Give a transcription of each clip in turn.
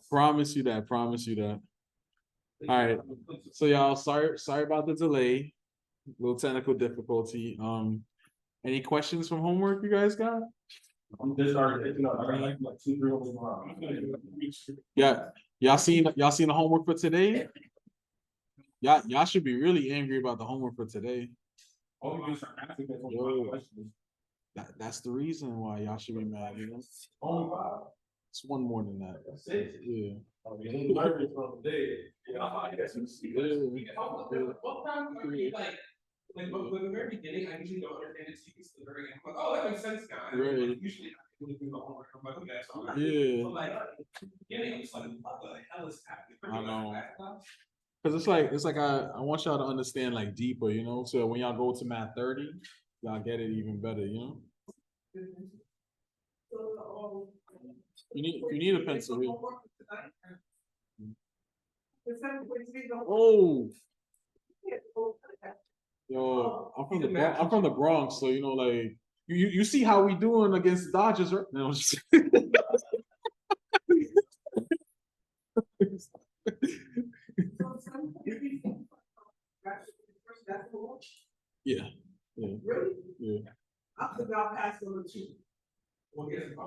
Promise you that. Promise you that. All right. So y'all, sorry about the delay. Little technical difficulty. Any questions from homework you guys got? I'm just started picking up. I got like 2, 3 hours tomorrow. Yeah, y'all seen the homework for today? Y'all should be really angry about the homework for today. Oh, you start asking me some questions. That's the reason why y'all should be mad, you know? Only 5. It's one more than that. 6. Yeah. I mean, nervous from the day. Yeah, I guess you see. What time are you like when the very beginning, I usually don't understand it. So the very end, I'm like, oh, that makes sense, guys. Right. Like, usually I do the homework. I'm like, okay, so Yeah. but like beginning, I'm just like, what the hell is happening? I know. Cause it's like I want y'all to understand like deeper, you know. So when y'all go to math 30, y'all get it even better, you know. You need a pencil here. Oh, yo, I'm from the Bronx, so you know, like you see how we doing against the Dodgers, right? No, yeah, yeah, Really? yeah. I could not pass number 2.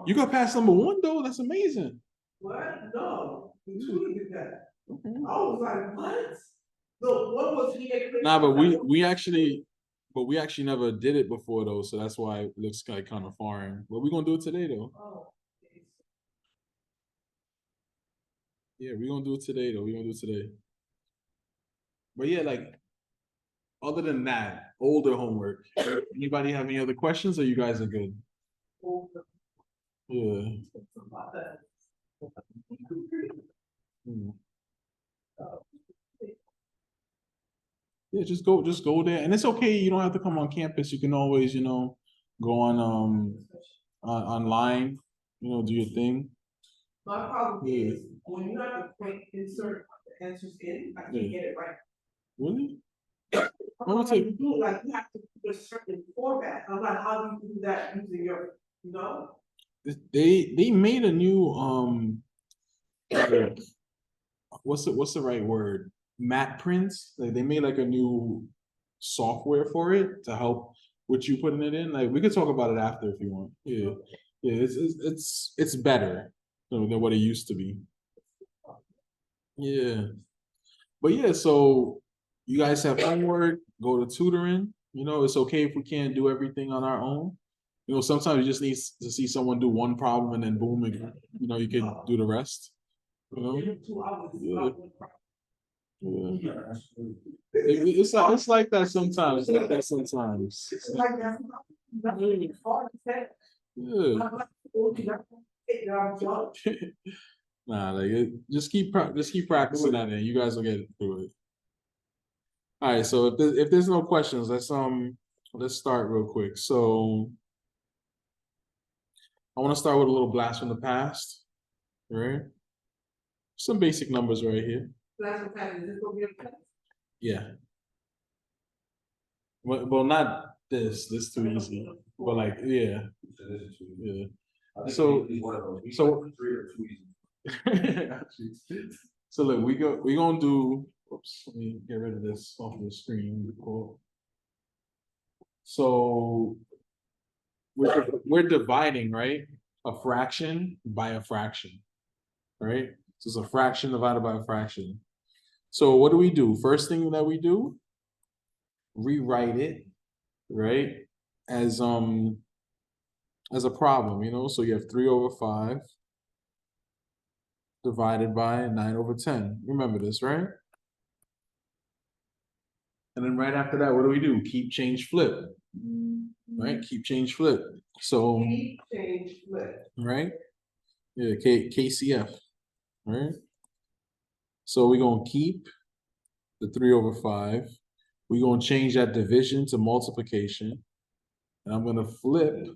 You got past number 1 though. That's amazing. What? No, the 2 did that. Okay. I was like, what? No, what was he? Nah, but we actually never did it before though, so that's why it looks like kind of foreign. But we're gonna do it today though. Oh, Yeah, we're gonna do it today though. We're gonna do it today. But yeah, like other than that, older homework. Anybody have any other questions or you guys are good? Yeah. Hmm. Yeah, just go there. And it's okay, you don't have to come on campus. You can always, you know, go on online, you know, do your thing. my problem is when you have to insert the answers in, I can't get it right. Really? You like you have to put a certain format. I'm like, how do you do that using your, you know? They made a new what's the right word? Matte prints. Like they made like a new software for it to help with you putting it in. Like we could talk about it after if you want. Yeah, yeah. It's better than what it used to be. Yeah, but yeah. So you guys have homework. Go to tutoring. You know, it's okay if we can't do everything on our own. You know, sometimes you just need to see someone do one problem and then boom, and you know, you can do the rest. You know? Yeah. Yeah. It's like that sometimes. It's like that sometimes. Yeah. Nah, like just keep practicing that, and you guys will get through it. All right. So if there's no questions, let's start real quick. So I want to start with a little blast from the past. Right. Some basic numbers right here. Yeah. Well, not this. This too easy. But like, yeah. Yeah. So so look, we gonna do. Oops. Let me get rid of this off the screen. Cool. So we're dividing, right? A fraction by a fraction, right? So it's a fraction divided by a fraction. So what do? First thing that we do, rewrite it, right? As a problem, you know. So you have 3/5 divided by 9/10. Remember this, right? And then right after that, what do? Keep, change, flip. Right? Keep, change, flip. So Keep, change, flip. Right? Yeah, KCF. Right? So we're gonna keep the 3/5. We're gonna change that division to multiplication. And I'm gonna flip,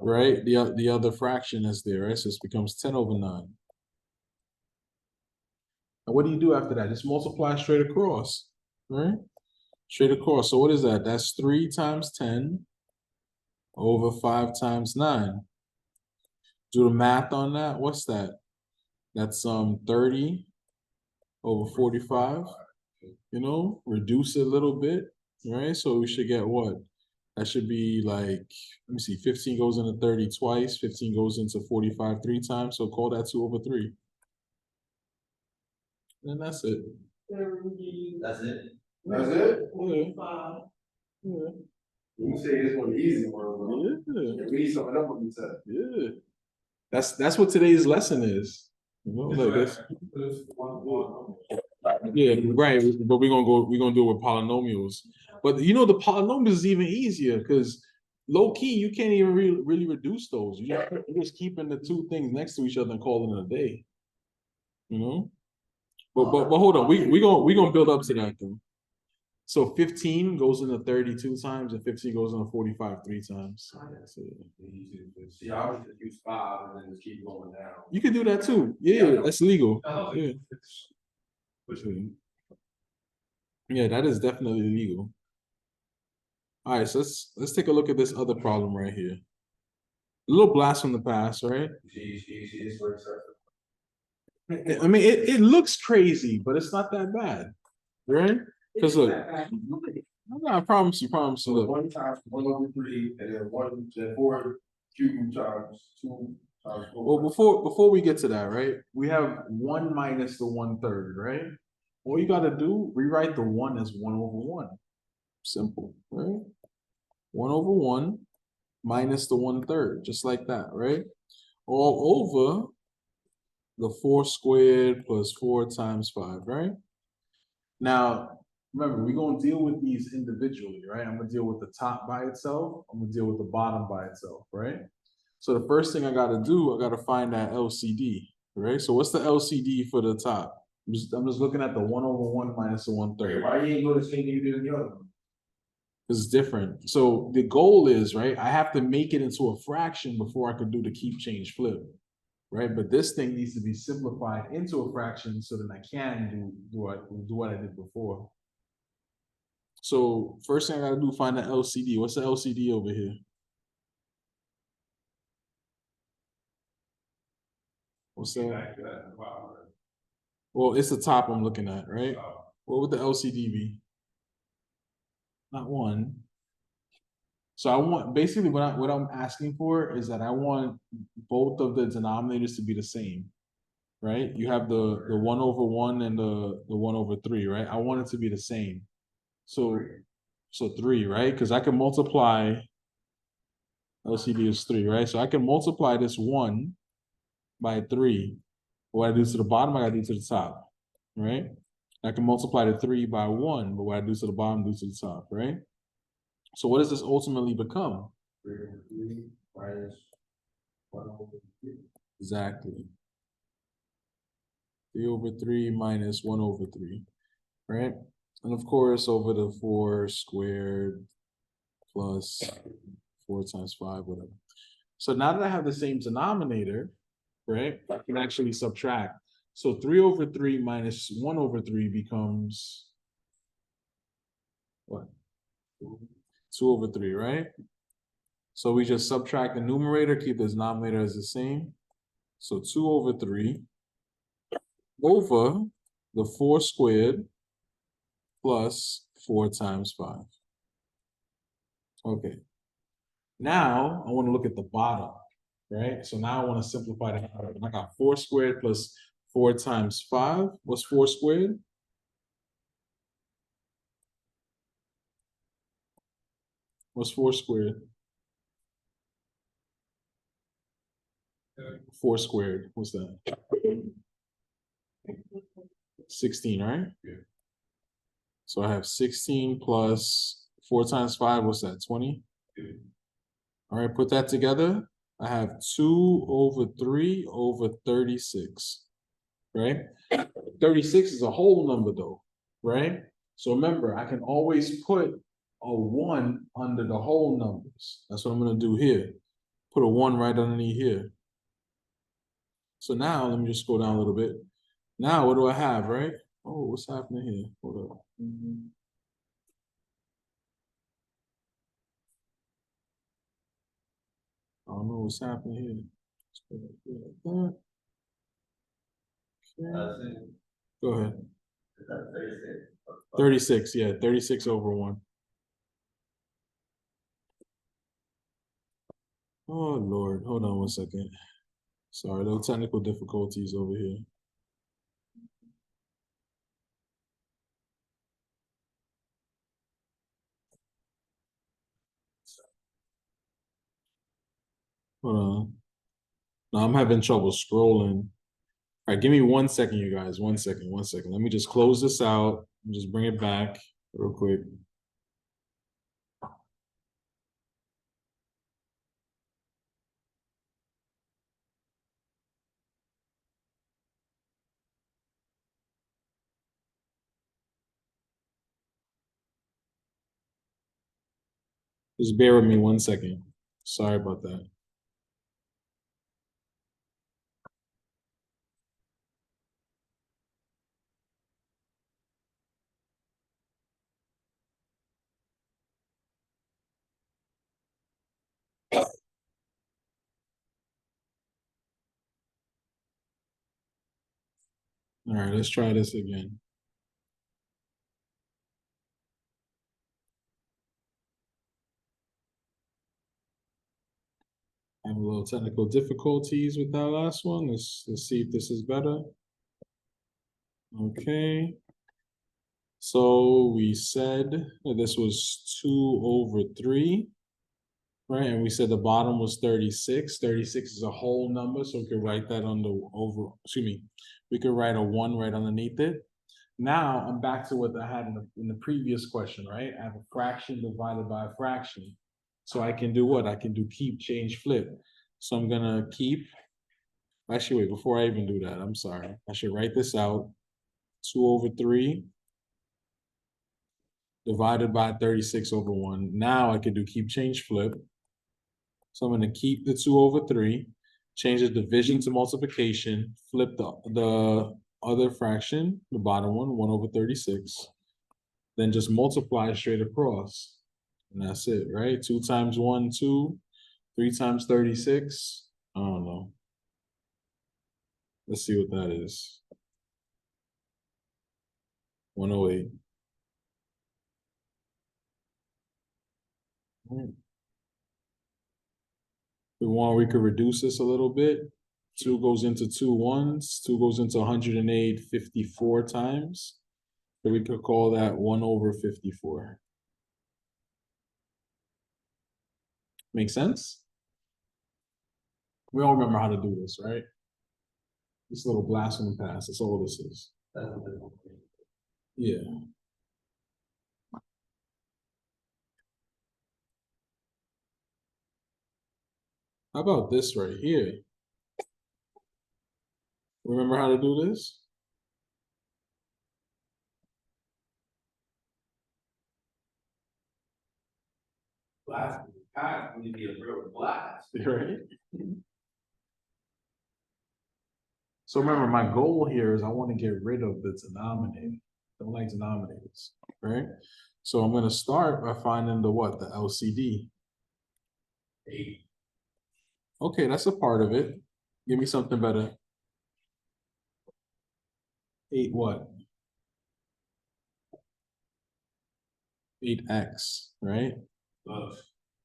right? The other fraction is there, right? So this becomes 10/9. And what do you do after that? Just multiply straight across, right? Straight across. So what is that? That's 3 times 10/5 times 9. Do the math on that. What's that? That's 30 over 45. You know, reduce it a little bit, right? So we should get what? That should be like, let me see, 15 goes into 30 twice, 15 goes into 45 3 times, so call that 2 over 3. And that's it. That's it. That's it? Yeah. Yeah. You say it's one of the easy ones, Yeah. but we need some of them on the test. Yeah. That's what today's lesson is. You know, like this. Yeah, right. But we're gonna do it with polynomials. But you know, the polynomials is even easier because low key you can't even really reduce those. You're just keeping the two things next to each other and calling it a day. You know? But hold on, we gonna build up to that though. So 15 goes into 32 times and 15 goes into 45 3 times. So, See, I would just use 5 and then just keep going down. you can do that too. Yeah, that's legal. Yeah. Yeah, that is definitely legal. All right, so let's take a look at this other problem right here. A little blast from the past, right? See, this works out. I mean, it looks crazy, but it's not that bad, right? Because look, I promise you, So look. 1 times 1 over 3, and then 4 cube times 2 times 4. Well, before we get to that, right? We have 1 minus the 1/3, right? All you gotta do, rewrite the 1 as 1 over 1. Simple, right? 1 over 1 minus the 1/3, just like that, right? All over the 4 squared plus 4 times 5, right? Now, remember, we're gonna deal with these individually, right? I'm gonna deal with the top by itself. I'm gonna deal with the bottom by itself, right? So the first thing I gotta do, I gotta find that LCD, right? So what's the LCD for the top? I'm just looking at the 1 over 1 minus the 1/3. Why you ain't go the same thing you did in the other one? It's different. So the goal is, right, I have to make it into a fraction before I could do the keep change flip, right? But this thing needs to be simplified into a fraction so that I can do what I did before. So first thing I gotta do, find the LCD. What's the LCD over here? What's that? Well, it's the top I'm looking at, right? What would the LCD be? Not 1. So I want, basically what I'm asking for is that I want both of the denominators to be the same, right? You have the 1 over 1 and the 1 over 3, right? I want it to be the same. So 3, right? Because I can multiply, LCD is 3, right? So I can multiply this 1 by 3. What I do to the bottom, I gotta do to the top, right? I can multiply the 3 by 1, but what I do to the bottom, do to the top, right? So what does this ultimately become? 3 over 3 minus 1 over 3. Exactly. 3 over 3 minus 1 over 3, right? And of course, over the 4 squared plus 4 times 5, whatever. So now that I have the same denominator, right, I can actually subtract. So 3 over 3 minus 1 over 3 becomes what? 2 over 3, right? So we just subtract the numerator, keep the denominator as the same. So 2 over 3 over the 4 squared plus 4 times 5. Okay. Now I want to look at the bottom, right? So now I want to simplify that. I got 4 squared plus 4 times 5. What's 4 squared? What's 4 squared? 4 squared. What's that? 16, right? Yeah. So I have 16 plus 4 times 5. What's that? 20? Yeah. All right, put that together. I have 2 over 3 over 36, right? 36 is a whole number though, right? So remember, I can always put a 1 under the whole numbers. That's what I'm gonna do here. Put a 1 right underneath here. So now, let me just scroll down a little bit. Now, what do I have, right? Oh, what's happening here? Hold up. I don't know what's happening here. Go ahead. 36. 36, yeah, 36 over 1. Oh, Lord, hold on 1 second. Sorry, little technical difficulties over here. Hold on. No, I'm having trouble scrolling. All right, give me 1 second, you guys. 1 second, 1 second. Let me just close this out and just bring it back real quick. Just bear with me 1 second. Sorry about that. All right, let's try this again. I have a little technical difficulties with that last one. Let's see if this is better. Okay. So we said that this was 2 over 3, right? And we said the bottom was 36. 36 is a whole number, so we could write that on the over, excuse me, we could write a 1 right underneath it. Now I'm back to what I had in the previous question, right? I have a fraction divided by a fraction. So I can do what? I can do keep, change, flip. So I'm gonna keep, actually wait, before I even do that, I'm sorry. I should write this out. 2 over 3 divided by 36 over 1. Now I can do keep, change, flip. So I'm gonna keep the 2 over 3, change the division to multiplication, flip the other fraction, the bottom one, 1 over 36. Then just multiply straight across. And that's it, right? 2 times 1, 2. 3 times 36. I don't know. Let's see what that is. 108. We could reduce this a little bit. 2 goes into 2 ones. 2 goes into 108 54 times. So we could call that 1 over 54. Make sense? We all remember how to do this, right? This little blast from the past. That's all this is. Yeah. How about this right here? Remember how to do this? Blast, God, would be a real blast. Right? So remember, my goal here is I want to get rid of the denominator. Don't like denominators, right? So I'm gonna start by finding the what? The LCD. 8. Okay, that's a part of it. Give me something better. 8 what? 8x, right?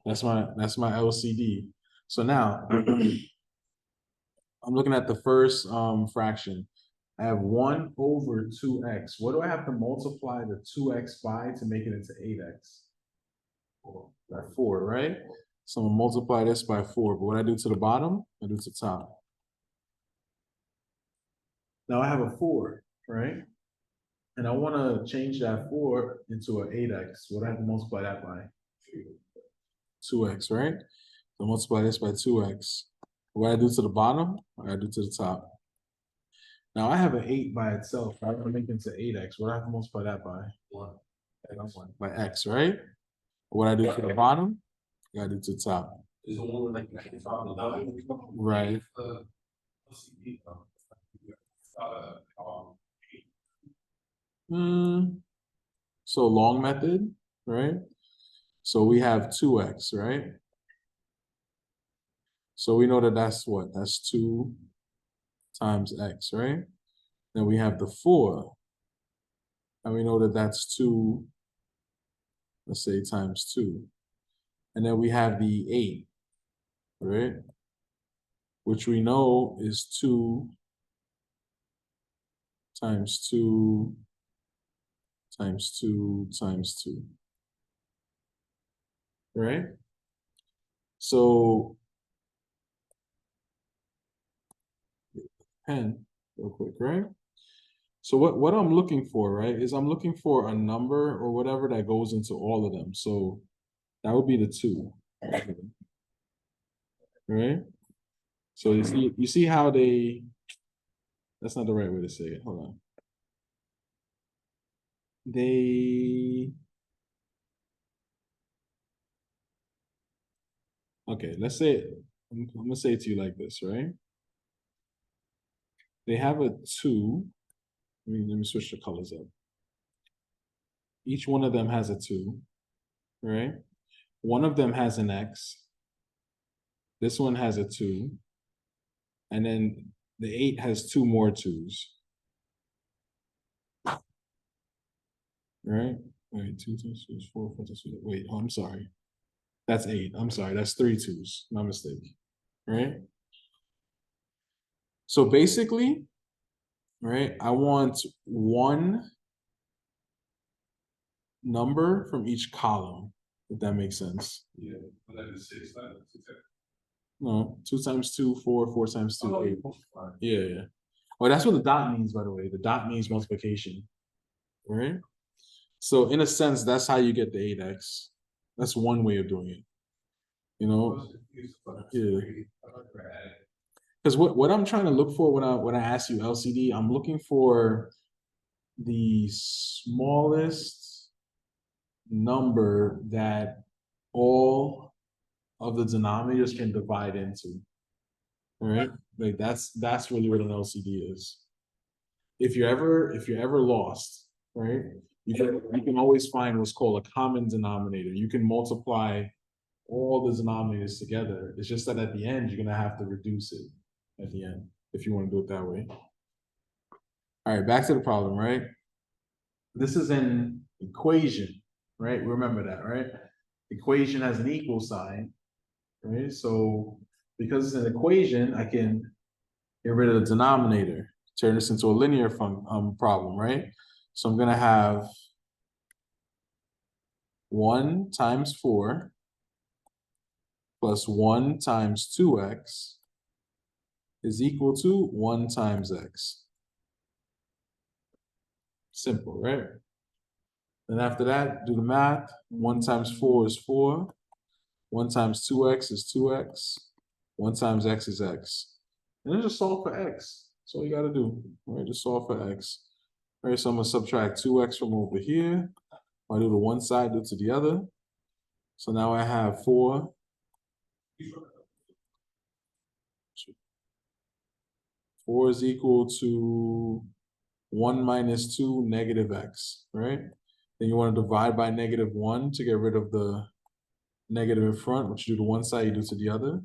That's my LCD. So now I'm looking at the first fraction. I have 1 over 2x. What do I have to multiply the 2x by to make it into 8x? By 4, right? So I'm gonna multiply this by 4. But what I do to the bottom, I do to the top. Now I have a 4, right? And I want to change that 4 into an 8x. What do I have to multiply that by? 2x, right? So multiply this by 2x. What I do to the bottom, I do to the top. Now I have an 8 by itself. I want to make it into 8x. What do I have to multiply that by? 1. By x, right? What I do to the bottom, I gotta do to the top. Is the one like Right. So long method, right? So we have 2x, right? So we know that that's what? That's 2 times x, right? Then we have the 4. And we know that that's 2, let's say times 2. And then we have the 8, right? Which we know is 2 times 2 times 2 times 2. Right? So, pen real quick, right? So what I'm looking for, right, is I'm looking for a number or whatever that goes into all of them. So that would be the 2. Right? So you see how that's not the right way to say it. Hold on. Okay, let's say I'm gonna say it to you like this, right? They have a 2. Let me switch the colors up. Each one of them has a 2, right? One of them has an X. This one has a 2. And then the 8 has 2 more 2s. Right? Wait, 2 times 2 is 4, 4 times 2. Wait, oh, I'm sorry. That's 8. I'm sorry, that's 3 2s. My mistake. Right? So basically, right, I want one number from each column, if that makes sense. Yeah, but that is 6 times. No, 2 times 2, 4, 4 times 2, 8. Fine. Yeah. Oh, that's what the dot means, by the way. The dot means multiplication. Right? So in a sense, that's how you get the 8x. That's one way of doing it. You know? Yeah. Because what I'm trying to look for when I ask you LCD, I'm looking for the smallest number that all of the denominators can divide into. All right, like that's really what an LCD is. If you're ever lost, right, you can always find what's called a common denominator. You can multiply all the denominators together. It's just that at the end you're gonna have to reduce it at the end if you want to do it that way. All right, back to the problem, right? This is an equation, right? Remember that, right? Equation has an equal sign, right? So because it's an equation, I can get rid of the denominator, turn this into a linear problem, right? So I'm gonna have 1 times 4 plus 1 times 2x is equal to 1 times x. Simple, right? And after that, do the math. 1 times 4 is 4. 1 times 2x is 2x. 1 times x is x. And then just solve for x. That's all you gotta do. All right, just solve for x. All right, so I'm gonna subtract 2x from over here. I do the one side, do to the other. So now I have 4. 4 is equal to 1 minus 2 negative x, right? Then you want to divide by -1 to get rid of the negative in front, which you do to one side, you do to the other.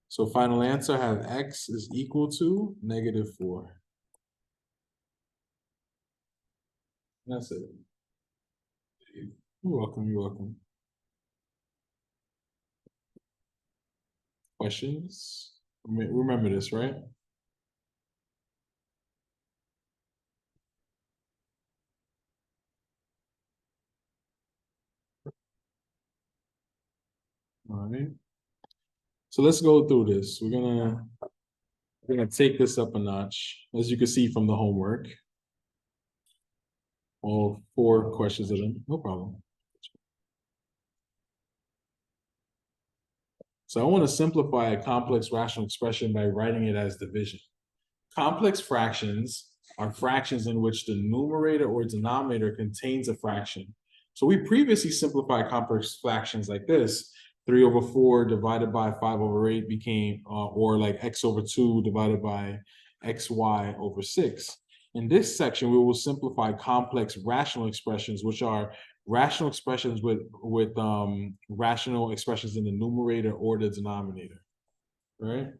So final answer, I have x is equal to -4. That's it. You're welcome, you're welcome. Questions? Remember this, right? All right. So let's go through this. We're gonna take this up a notch, as you can see from the homework. All 4 questions of them, no problem. So I want to simplify a complex rational expression by writing it as division. Complex fractions are fractions in which the numerator or denominator contains a fraction. So we previously simplified complex fractions like this. 3/4 divided by 5/8 became, or like x over 2 divided by xy over 6. In this section, we will simplify complex rational expressions, which are rational expressions with rational expressions in the numerator or the denominator, right?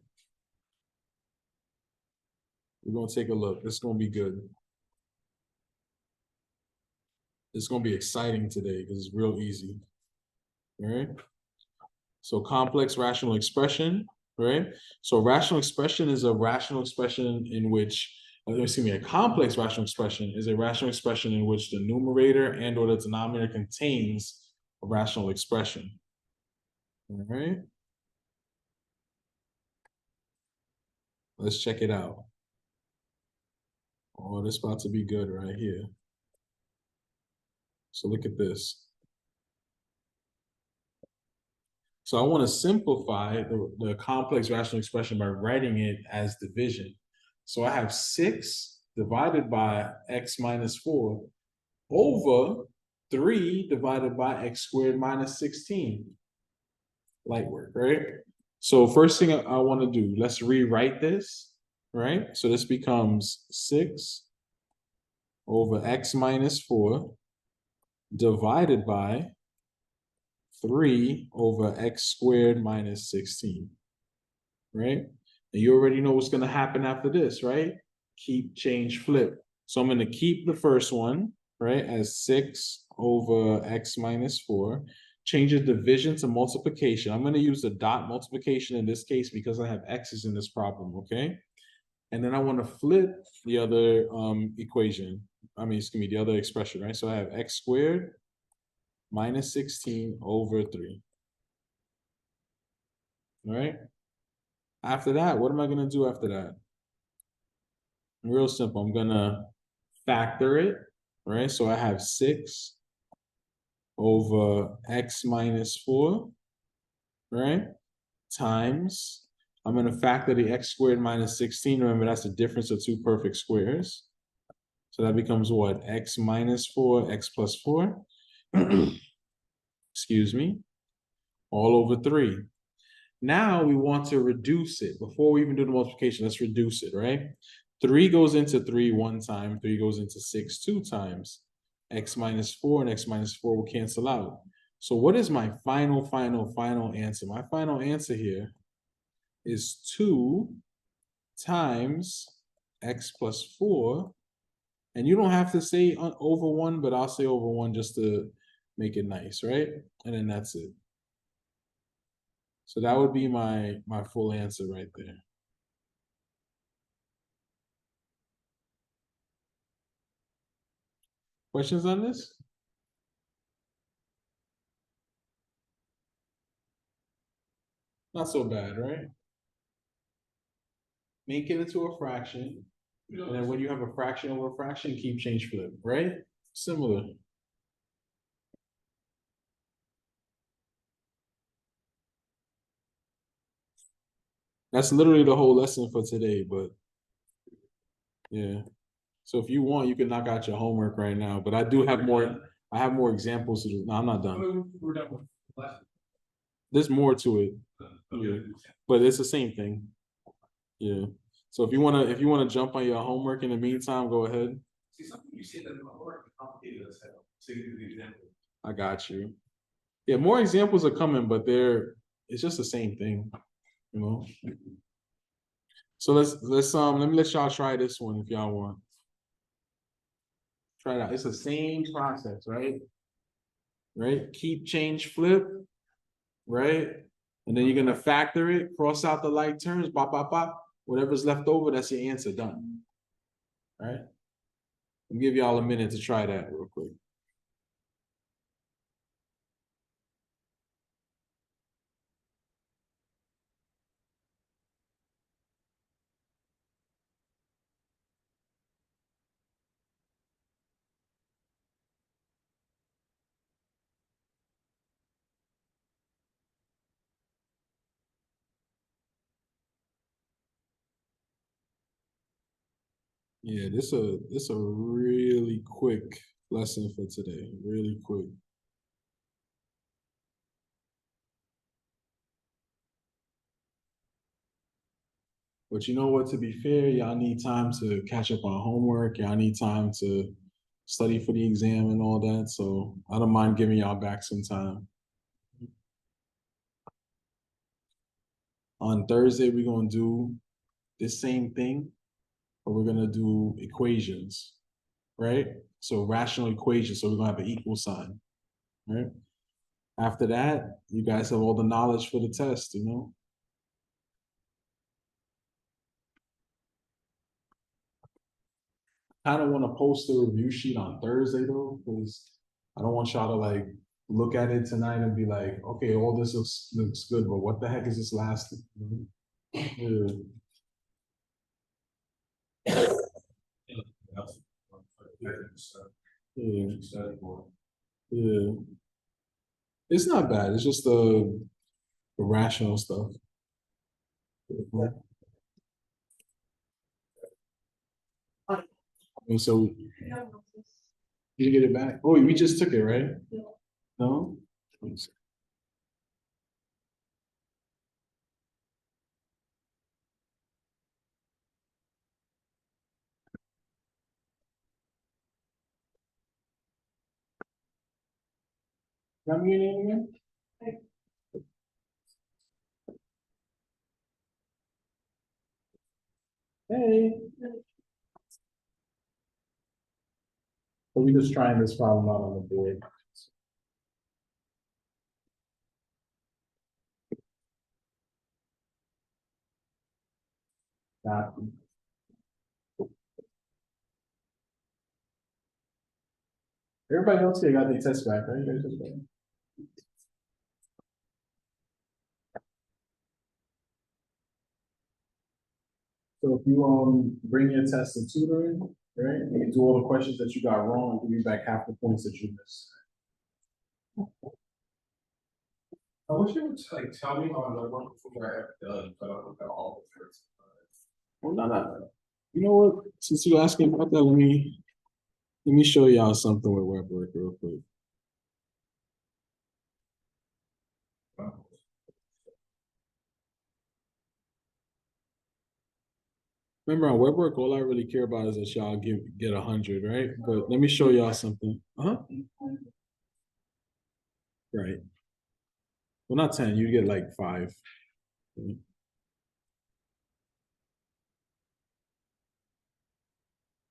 We're gonna take a look. It's gonna be good. It's gonna be exciting today because it's real easy. All right. So complex rational expression, right? So rational expression is a rational expression in which, excuse me, a complex rational expression is a rational expression in which the numerator and or the denominator contains a rational expression. All right. Let's check it out. Oh, this about to be good right here. So look at this. So I want to simplify the complex rational expression by writing it as division. So I have 6 divided by x minus 4 over 3 divided by x squared minus 16. Light work, right? So first thing I want to do, let's rewrite this, right? So this becomes 6 over x minus 4 divided by 3 over x squared minus 16, right? And you already know what's going to happen after this, right? Keep, change, flip. So I'm going to keep the first one, right, as 6 over x minus 4. Change the division to multiplication. I'm going to use the dot multiplication in this case because I have x's in this problem, okay? And then I want to flip the other equation. Excuse me, the other expression, right? So I have x squared minus 16 over 3. All right. After that, what am I going to do after that? Real simple. I'm going to factor it, right? So I have 6 over x minus 4, right? Times, I'm going to factor the x squared minus 16. Remember, that's the difference of 2 perfect squares. So that becomes what? X minus 4, x plus 4. Excuse me. All over 3. Now we want to reduce it. Before we even do the multiplication, let's reduce it, right? 3 goes into 3 one time. 3 goes into 6 2 times. X minus 4 and x minus 4 will cancel out. So what is my final answer? My final answer here is 2 times x plus 4. And you don't have to say over 1, but I'll say over 1 just to make it nice, right? And then that's it. So that would be my full answer right there. Questions on this? Not so bad, right? Make it into a fraction. And then when you have a fraction over a fraction, keep, change, flip, right? Similar. That's literally the whole lesson for today, but yeah. So if you want, you can knock out your homework right now, but I do have more, I have more examples to do. No, I'm not done. We're done with the lesson. There's more to it, Okay. but it's the same thing. Yeah. So if you wanna jump on your homework in the meantime, go ahead. See, something you said that in my work, complicated as hell. So you do the example. I got you. Yeah, more examples are coming, but it's just the same thing, you know. So let's let me let y'all try this one if y'all want. Try it out. It's the same process, right? Right? Keep, change, flip, right? And then you're gonna factor it, cross out the like terms, bop, bop, bop. Whatever's left over, that's your answer, done. All right? I'll give y'all a minute to try that real quick. Yeah, this a really quick lesson for today. Really quick. But you know what, to be fair, y'all need time to catch up on homework. Y'all need time to study for the exam and all that. So I don't mind giving y'all back some time. On Thursday, we're gonna do this same thing, or we're gonna do equations, right? So rational equations, so we're gonna have an equal sign, right? After that, you guys have all the knowledge for the test, you know? I don't wanna post the review sheet on Thursday though, because I don't want y'all to like look at it tonight and be like, okay, all this looks good, but what the heck is this last? Yeah. Yeah. Yeah. It's not bad. It's just the rational stuff. And so you get it back. Oh, we just took it, right? No? Got me your name again? Hey. So we just trying this problem out on the board. Got it. Everybody else here got their test back, right? You guys just got it? So if you bring your test to tutoring, right, and you do all the questions that you got wrong, give you back half the points that you missed. I wish you would like tell me how I work before I have done, but I don't know all the first. Well, no. You know what? Since you asking about that, let me show y'all something with web work real quick. Remember on web work, all I really care about is that y'all get 100, right? But let me show y'all something. Right. Well, not 10. You get like 5.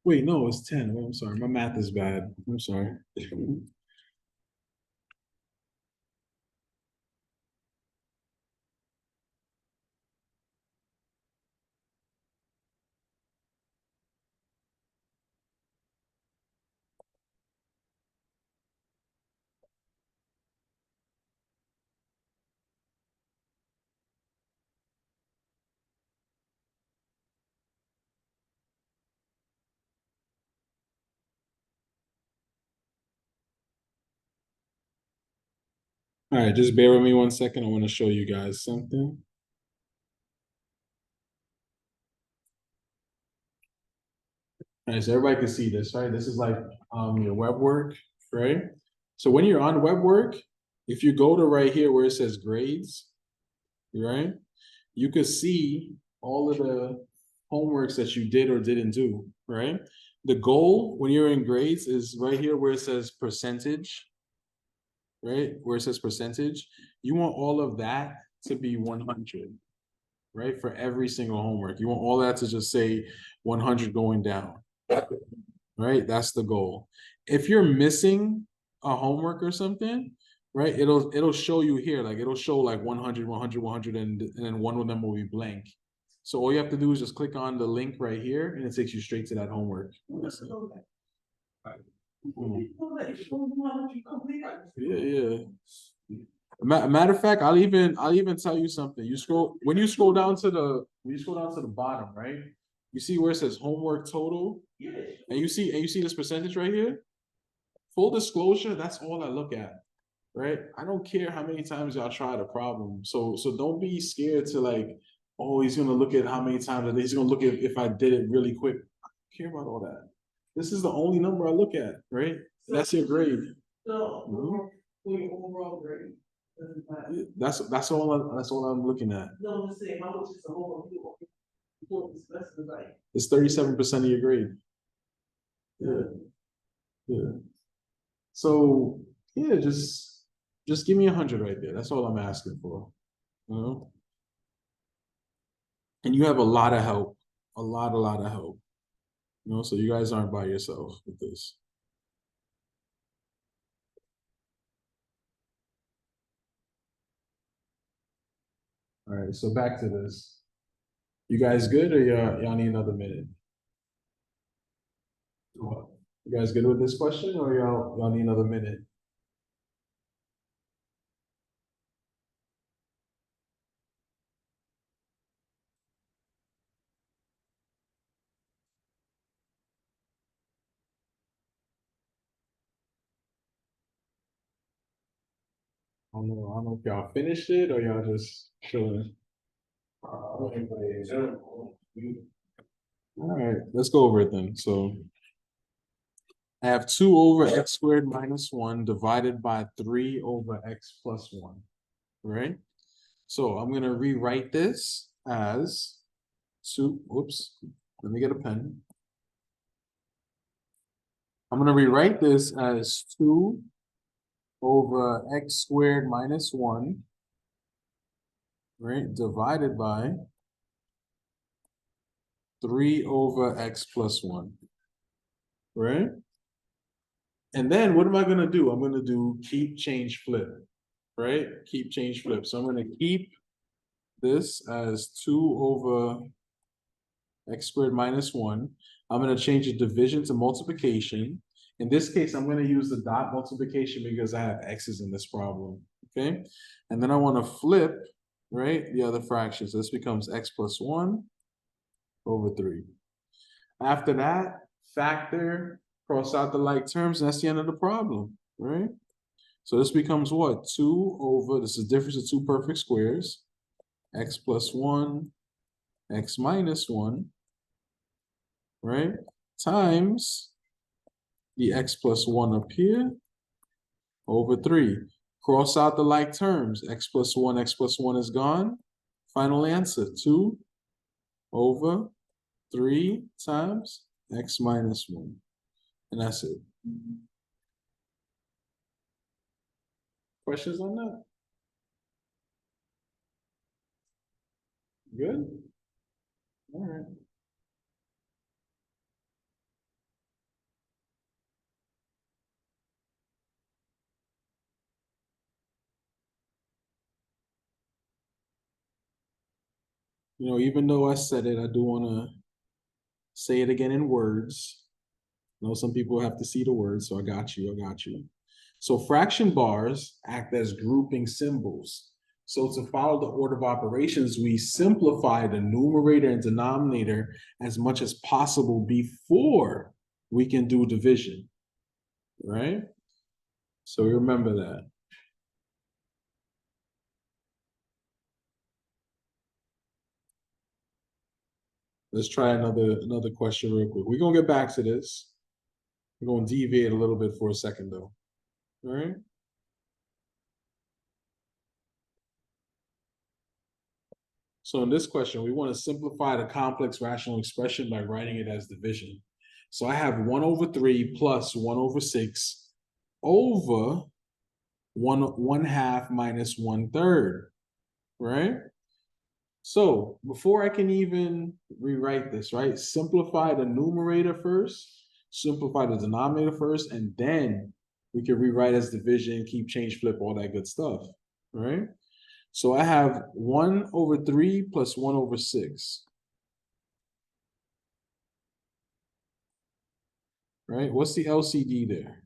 Wait, no, it's 10. Oh, I'm sorry. My math is bad. I'm sorry. All right, just bear with me 1 second. I want to show you guys something. All right, so everybody can see this, right? This is like your web work, right? So when you're on web work, if you go to right here where it says grades, right? You could see all of the homeworks that you did or didn't do, right? The goal when you're in grades is right here where it says percentage, right? Where it says percentage. You want all of that to be 100, right? For every single homework. You want all that to just say 100 going down, right? That's the goal. If you're missing a homework or something, right, it'll show you here, like it'll show like 100, 100, 100, and then one of them will be blank. So all you have to do is just click on the link right here and it takes you straight to that homework. That's it. Yeah. Matter of fact, I'll even tell you something. When you scroll down to the bottom, right? You see where it says homework total, and you see this percentage right here. Full disclosure, that's all I look at, right? I don't care how many times y'all try the problem. So don't be scared to like, oh, he's gonna look at how many times. He's gonna look at if I did it really quick. I don't care about all that. This is the only number I look at, right? That's your grade. So, for your overall grade. That's all I'm looking at. No, I'm saying, how much is the whole review? It's 37% of your grade. Yeah. So yeah, just give me 100 right there. That's all I'm asking for. You know? And you have a lot of help. A lot of help. You know, so you guys aren't by yourself with this. All right, so back to this. You guys good or y'all need another minute? You guys good with this question or y'all need another minute? I don't know if y'all finished it or y'all just chilling. All right, let's go over it then. So I have 2 over x squared minus 1 divided by 3 over x plus 1, right? So I'm gonna rewrite this as 2, whoops, let me get a pen. I'm gonna rewrite this as 2 over x squared minus 1, right, divided by 3 over x plus 1, right? And then what am I gonna do? I'm gonna do keep, change, flip, right? Keep, change, flip. So I'm gonna keep this as 2 over x squared minus 1. I'm gonna change the division to multiplication. In this case, I'm gonna use the dot multiplication because I have x's in this problem, okay? And then I wanna flip, right, the other fractions. This becomes x plus 1 over 3. After that, factor, cross out the like terms, and that's the end of the problem, right? So this becomes what? 2 over, this is the difference of 2 perfect squares, x plus 1, x minus 1, right? Times the x plus 1 up here over 3. Cross out the like terms, x plus 1 is gone. Final answer, 2 over 3 times x minus 1. And that's it. Questions on that? Good? All right. You know, even though I said it, I do want to say it again in words. I know some people have to see the words, so I got you. So fraction bars act as grouping symbols. So to follow the order of operations, we simplify the numerator and denominator as much as possible before we can do division, right? So remember that. Let's try another question real quick. We're gonna get back to this. We're gonna deviate a little bit for a second though. All right. So in this question, we want to simplify the complex rational expression by writing it as division. So I have 1 over 3 plus 1 over 6 over 1/2 minus 1/3, right? So before I can even rewrite this, right? Simplify the numerator first, simplify the denominator first, and then we can rewrite as division, keep, change, flip, all that good stuff, right? So I have 1 over 3 plus 1 over 6. Right? What's the LCD there?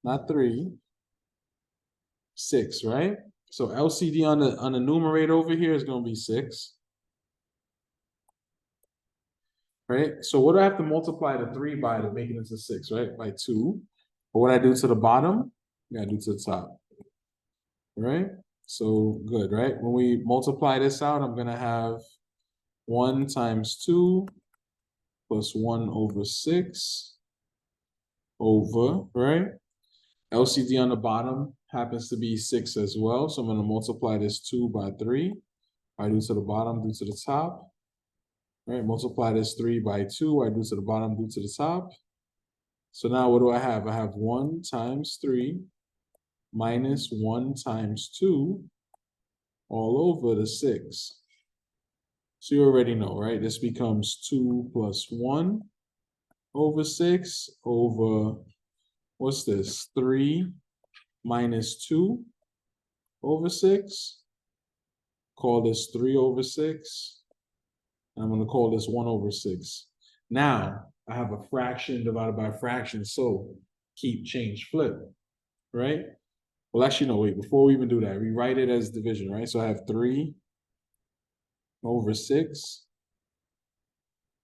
Not 3. 6, right? So LCD on the numerator over here is going to be 6. Right? So what do I have to multiply the 3 by to make it into 6, right? By 2. But what I do to the bottom, I gotta do to the top. Right? So good, right? When we multiply this out, I'm gonna have 1 times 2 plus 1 over 6 over, right? LCD on the bottom happens to be 6 as well. So I'm gonna multiply this 2 by 3. I do to the bottom, do to the top. Right, multiply this 3 by 2. I do to the bottom, do to the top. So now what do I have? I have 1 times 3 minus 1 times 2 all over the 6. So you already know, right? This becomes 2 plus 1 over 6 over, what's this? 3 minus 2 over 6. Call this 3 over 6. I'm gonna call this 1 over 6. Now, I have a fraction divided by a fraction, so keep, change, flip, right? Well, actually, no, wait, before we even do that, rewrite it as division, right? So I have 3 over 6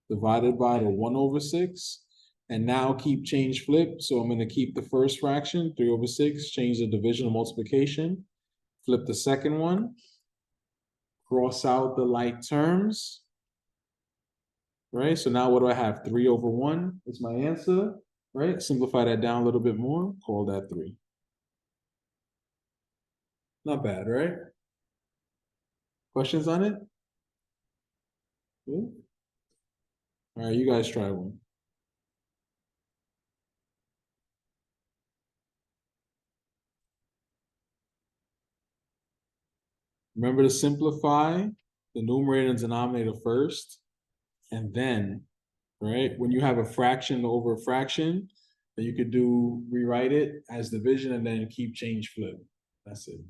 divided by the 1 over 6. And now keep, change, flip. So I'm gonna keep the first fraction, 3 over 6, change the division or multiplication, flip the second one, cross out the like terms. Right, so now what do I have? 3 over 1 is my answer, right? Simplify that down a little bit more, call that 3. Not bad, right? Questions on it? Good? All right, you guys try one. Remember to simplify the numerator and denominator first, and then, right, when you have a fraction over a fraction, then you could do, rewrite it as division and then keep, change, flip. That's it.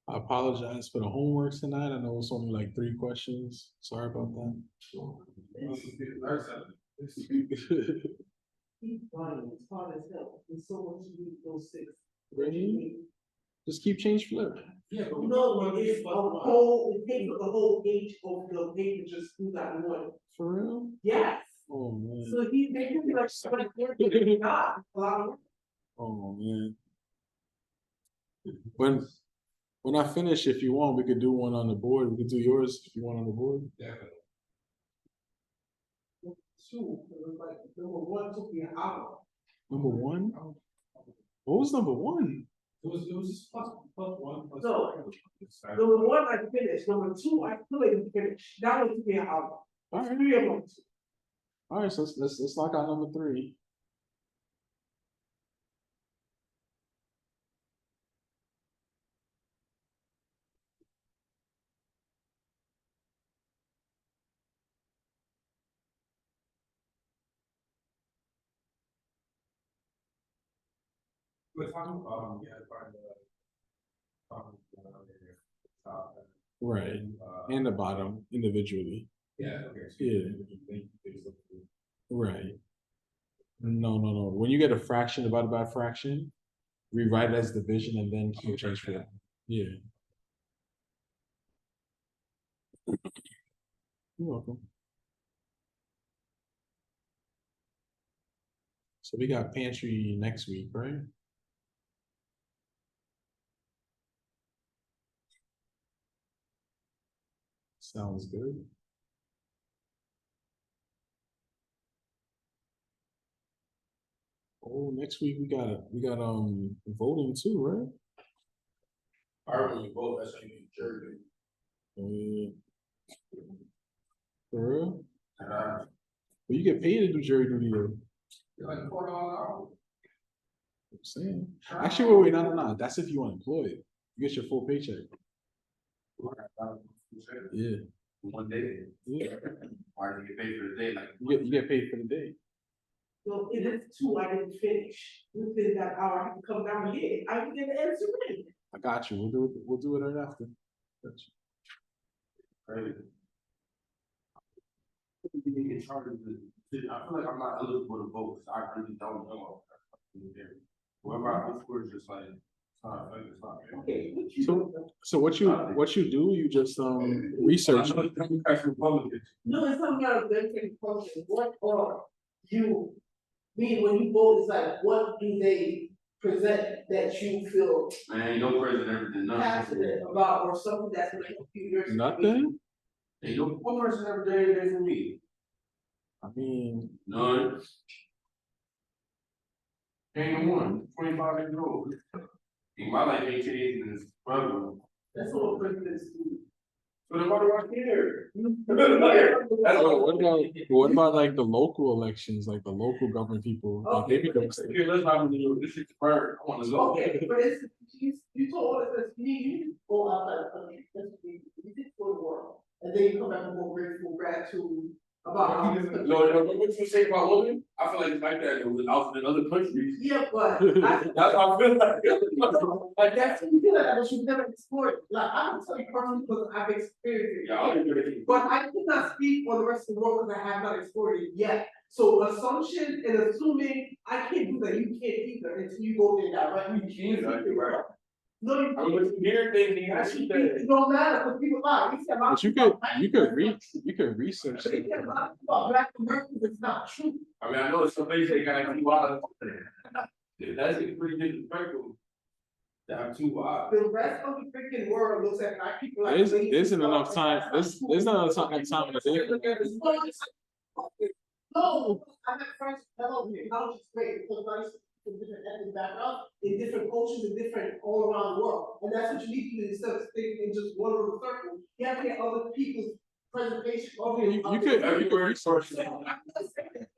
I apologize for the homework tonight. I know it's only like 3 questions. Sorry about that. Keep running, it's hard as hell, there's so much to do, those 6. Really? Just keep, change, flip. Yeah, but No, it's a whole, it takes the whole page of the page to just do that one. For real? Yes. Oh man. So they can be like, God, a lot of work. Oh man. When I finish, if you want, we could do one on the board. We could do yours if you want on the board. definitely. 2, it was like, number 1 took me an hour. Number 1? What was number 1? It was just plus 1 plus. No. Number 1, I finished, number 2, I still didn't finish, that one took me an hour. All right. 3 of them. All right, so let's knock out number 3. We're talking about, yeah, find the. Top. Right. And the bottom individually. Yeah, okay. Yeah. Right. No. When you get a fraction divided by a fraction, rewrite it as division and then keep, change, flip. Yeah. You're welcome. So we got pantry next week, right? Sounds good. Oh, next week we got voting too, right? I really vote, that's in Jersey. For real? And Well, you get paid to do jury duty though. you're like $4 an hour. I'm saying. Actually, wait, no. That's if you're unemployed. You get your full paycheck. Yeah. One day, Yeah. why do you get paid for the day, like? You get paid for the day. So it is 2, I didn't finish, within that hour, I can come down here, I can get the answer right. I got you. We'll do it right after. Got you. Right. In charge of I feel like I'm not eligible to vote, so I really don't know. Whoever I vote for is just like, it's not, it's not. Okay. So what you do, you just research. Republicans. No, it's not about a Democratic function, what are you, mean, when you vote, it's like, what do they present that you feel Man, ain't no president ever did nothing. passionate about, or something that's gonna help you? Nothing? Ain't no one person ever did anything for me. I mean, None. Ain't no one, 25 years old. In my life, 8 days in this struggle. That's what presidents do. So then why do I care? That's what about like the local elections, like the local government people? Like they become. Here, let's not do this shit's burn. I wanna go. Okay, but it's, you told us that you go outside the country, that's what you did for the world. And then you come back and go grateful, gratitude about how. No, what you say about women? I feel like it's like that out in other countries. Yeah, but That's how I feel like. like that's, you feel like that, but you've never explored, like, I can tell you personally, because I've experienced it. Yeah, I'll do it. But I cannot speak for the rest of the world because I have not explored it yet. So assumption and assuming, I can't do that, you can't either until you go there directly. You can, you're right. No, you I mean, when you hear things, you gotta see that. It don't matter, because people lie. We said a lot But you could research We it. said a lot about Black Americans, it's not true. I mean, I know it's some places they gotta keep wild. That's pretty disrespectful. To have two wives. The rest of the freaking world looks at Black people like. There's isn't enough time. There's not enough time in the day. Look at this. No, I have friends, hello, knowledge is great, because I used to from different ethnic backgrounds, in different cultures, in different all around the world. And that's what you need to do instead of thinking in just one little circle. You have to get other people's presentation. You could research it.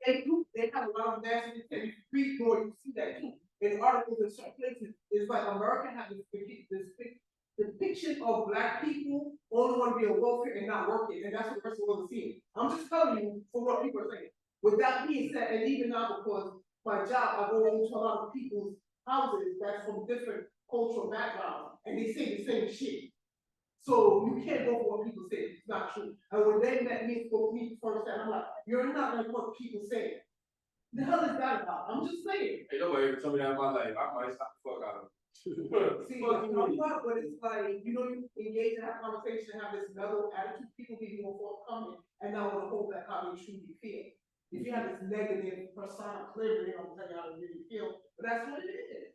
They have a lot of nasty things. If you read more, you see that too. In articles in certain places, it's like America has this depiction of Black people only want to be on welfare and not working, and that's what the rest of the world is seeing. I'm just telling you from what people are saying. With that being said, and even now because my job, I go into a lot of people's houses that's from different cultural backgrounds, and they say the same shit. So you can't go for what people say, it's not true. And when they met me, spoke to me first time, I'm like, you're not like what people say. The hell is that about? I'm just saying. Hey, nobody ever told me that in my life. I might stop the fuck out of it. See, but you know what, but it's like, you know, you engage in that conversation, have this mellow attitude, people be more forthcoming, and now want to hold that how they truly feel. If you have this negative persona, clearly, they don't tell you how to really feel, but that's what it is.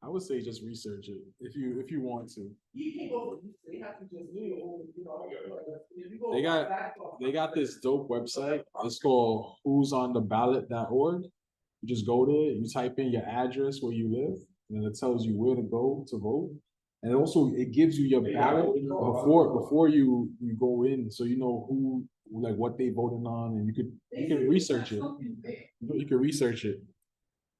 I would say just research it if you want to. You can't go for this, they have to just do your own, you know. If you go They got- back off- They got this dope website. It's called who'sontheballot.org. You just go there, you type in your address where you live, and it tells you where to go to vote. And also it gives you your ballot before you go in, so you know who, like what they voting on, and you can research it. You can research it.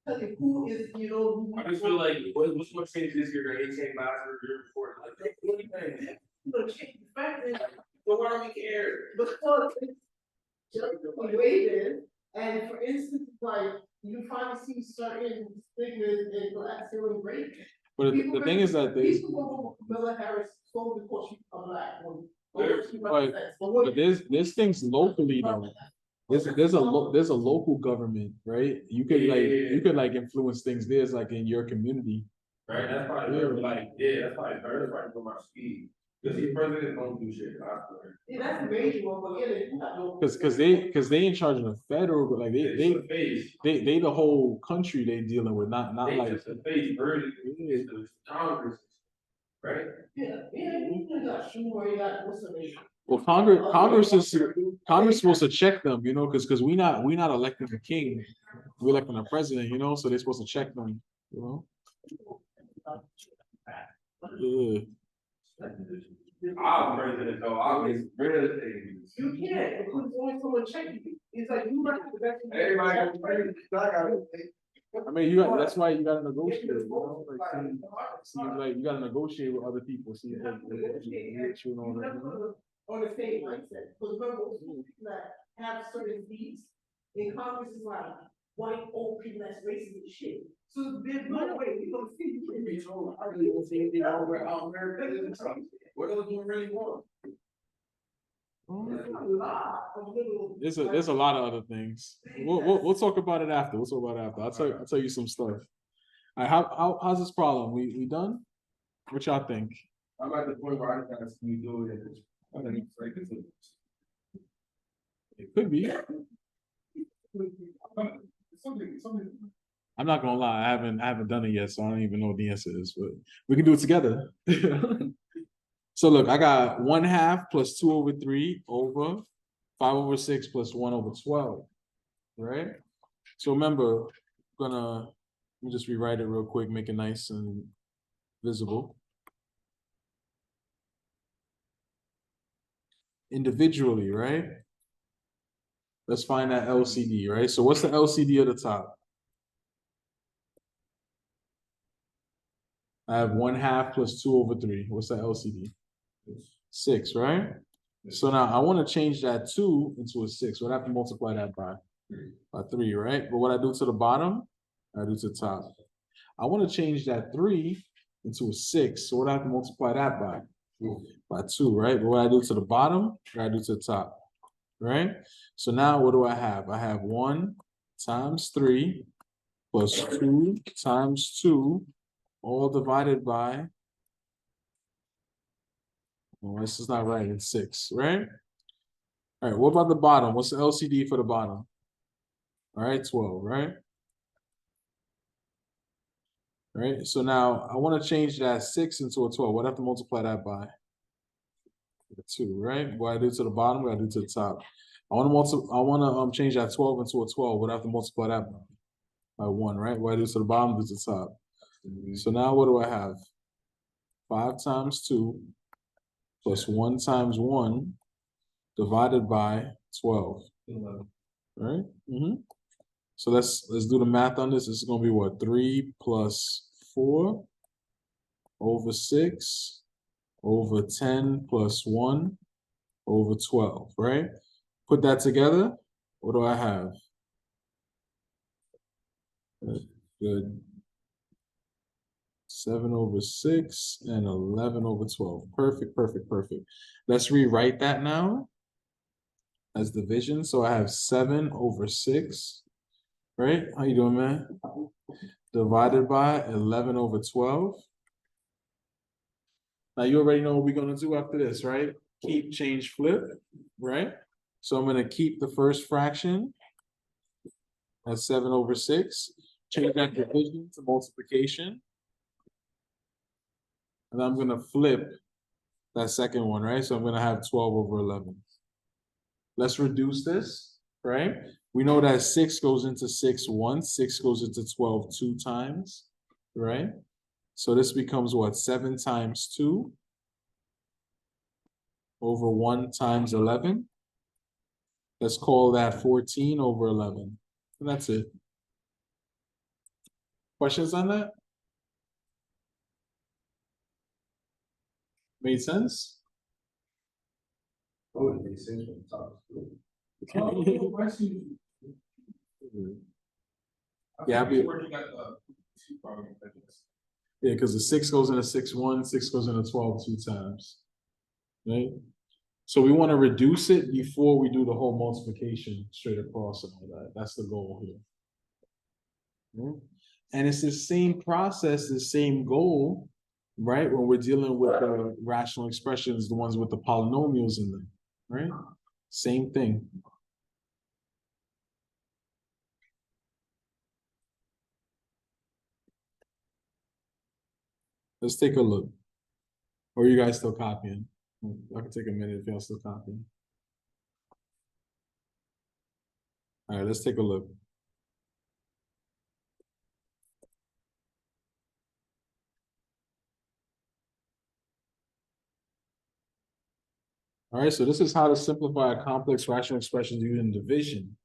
Tell you who is, you know. who- I just feel like, what's what changed this year, they changed last year before, like, what do you think? You know, change the fact is, So why do we care? because it's just the way it is, and for instance, like, you finally see certain stigmas in Black feeling great. But the thing is that there's People go for Kamala Harris solely because she's a Black woman. but there's things locally though. There's a local government, right? You could like influence things. There's like in your community. Right, that's probably, like, yeah, that's probably for my speed. Cause these presidents don't do shit, I swear. Yeah, that's a major one, but yeah, they do have no. Cause they in charge of the federal, but like they the whole country they dealing with, not They like. just the face version, is the Congress, right? Yeah, you got Schumer, you got what's the name? Well, Congress is supposed to check them, you know, cause we not electing the king, we're electing the president, you know, so they're supposed to check them, you know. Yeah. I'm president though, I was really. You can't, because only someone checking you. It's like you might have the best. Everybody got president, I got it. I mean, that's why you gotta negotiate, you know, like, see, like, you gotta negotiate with other people, see, if they get you and all that. On the same mindset, because remember, those people that have certain needs, in Congress is like, white old people that's racist and shit. So there's no way we gonna see you. What else do we really want? There's a lot of little. There's a lot of other things. We'll talk about it after. I'll tell you some stuff. All right, how's this problem? We done? What y'all think? I'm at the point where I just gotta see you do it. It could be. Something. I'm not gonna lie, I haven't done it yet, so I don't even know what the answer is, but we can do it together. So look, I got 1/2 plus 2/3 over 5/6 plus 1/12, right? So remember, let me just rewrite it real quick, make it nice and visible. Individually, right? Let's find that LCD, right? So what's the LCD at the top? I have 1/2 plus 2/3. What's the LCD? 6, right? So now I want to change that 2 into a 6. What I have to multiply that by? By 3, right? But what I do to the bottom, I do to the top. I want to change that 3 into a 6. So what I have to multiply that by? By 2, right? But what I do to the bottom, what I do to the top, right? So now what do I have? I have 1 times 3 plus 2 times 2, all divided by, well, this is not right, it's 6, right? All right, what about the bottom? What's the LCD for the bottom? All right, 12, right? Right, so now I want to change that 6 into a 12. What do I have to multiply that by? 2, right? What I do to the bottom, what I do to the top. I want to change that 12 into a 12. What do I have to multiply that by 1, right? What I do to the bottom, do to the top. So now what do I have? 5 times 2 plus 1 times 1 divided by 12. Right? So let's do the math on this. This is gonna be what? 3 plus 4 over 6 over 10 plus 1 over 12, right? Put that together. What do I have? Good. 7/6 and 11/12. Perfect, perfect, perfect. Let's rewrite that now as division. So I have 7/6, right? How you doing, man? Divided by 11/12. Now you already know what we're gonna do after this, right? Keep, change, flip, right? So I'm gonna keep the first fraction at 7/6, change that division to multiplication. And I'm gonna flip that second one, right? So I'm gonna have 12/11. Let's reduce this, right? We know that 6 goes into 6 once, 6 goes into 12 2 times, right? So this becomes what? 7 times 2 over 1 times 11. Let's call that 14/11. And that's it. Questions on that? Made sense? Oh, it makes sense when you talk. Yeah, Where you got the 2 from, Yeah, because the 6 goes into 6 1, 6 goes into 12 2 times. Right? So we want to reduce it before we do the whole multiplication straight across and all that. That's the goal here. And it's the same process, the same goal, right? When we're dealing with the rational expressions, the ones with the polynomials in them, right? Same thing. Let's take a look. Or are you guys still copying? I can take a minute if y'all still copying. All right, let's take a look. All right, so this is how to simplify a complex rational expression using division.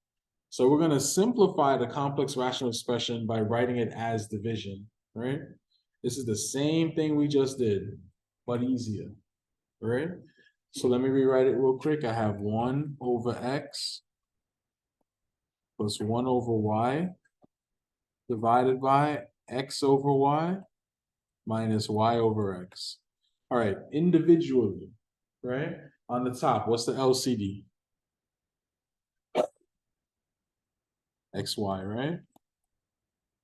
So we're gonna simplify the complex rational expression by writing it as division, right? This is the same thing we just did, but easier, right? So let me rewrite it real quick. I have 1/x plus 1/y divided by x/y minus y/x. All right, individually, right? On the top, what's the LCD? XY, right?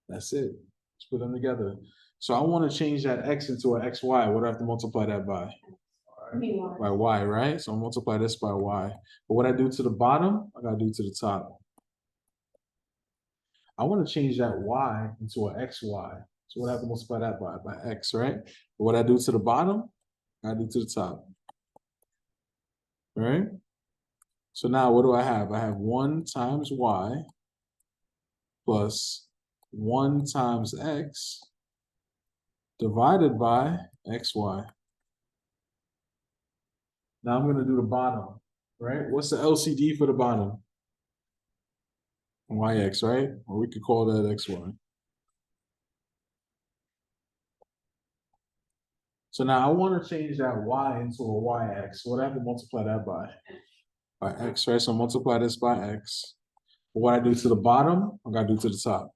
That's it. Let's put them together. So I want to change that x into an XY. What do I have to multiply that by? By y, right? So I'll multiply this by y. But what I do to the bottom, I gotta do to the top. I want to change that y into an XY. So what I have to multiply that by x, right? But what I do to the bottom, I do to the top. Right? So now what do I have? I have 1 times y plus 1 times x divided by xy. Now I'm gonna do the bottom, right? What's the LCD for the bottom? Yx, right? Or we could call that xy. So now I want to change that y into a yx. What I have to multiply that by? By x, right? So multiply this by x. What I do to the bottom, I gotta do to the top.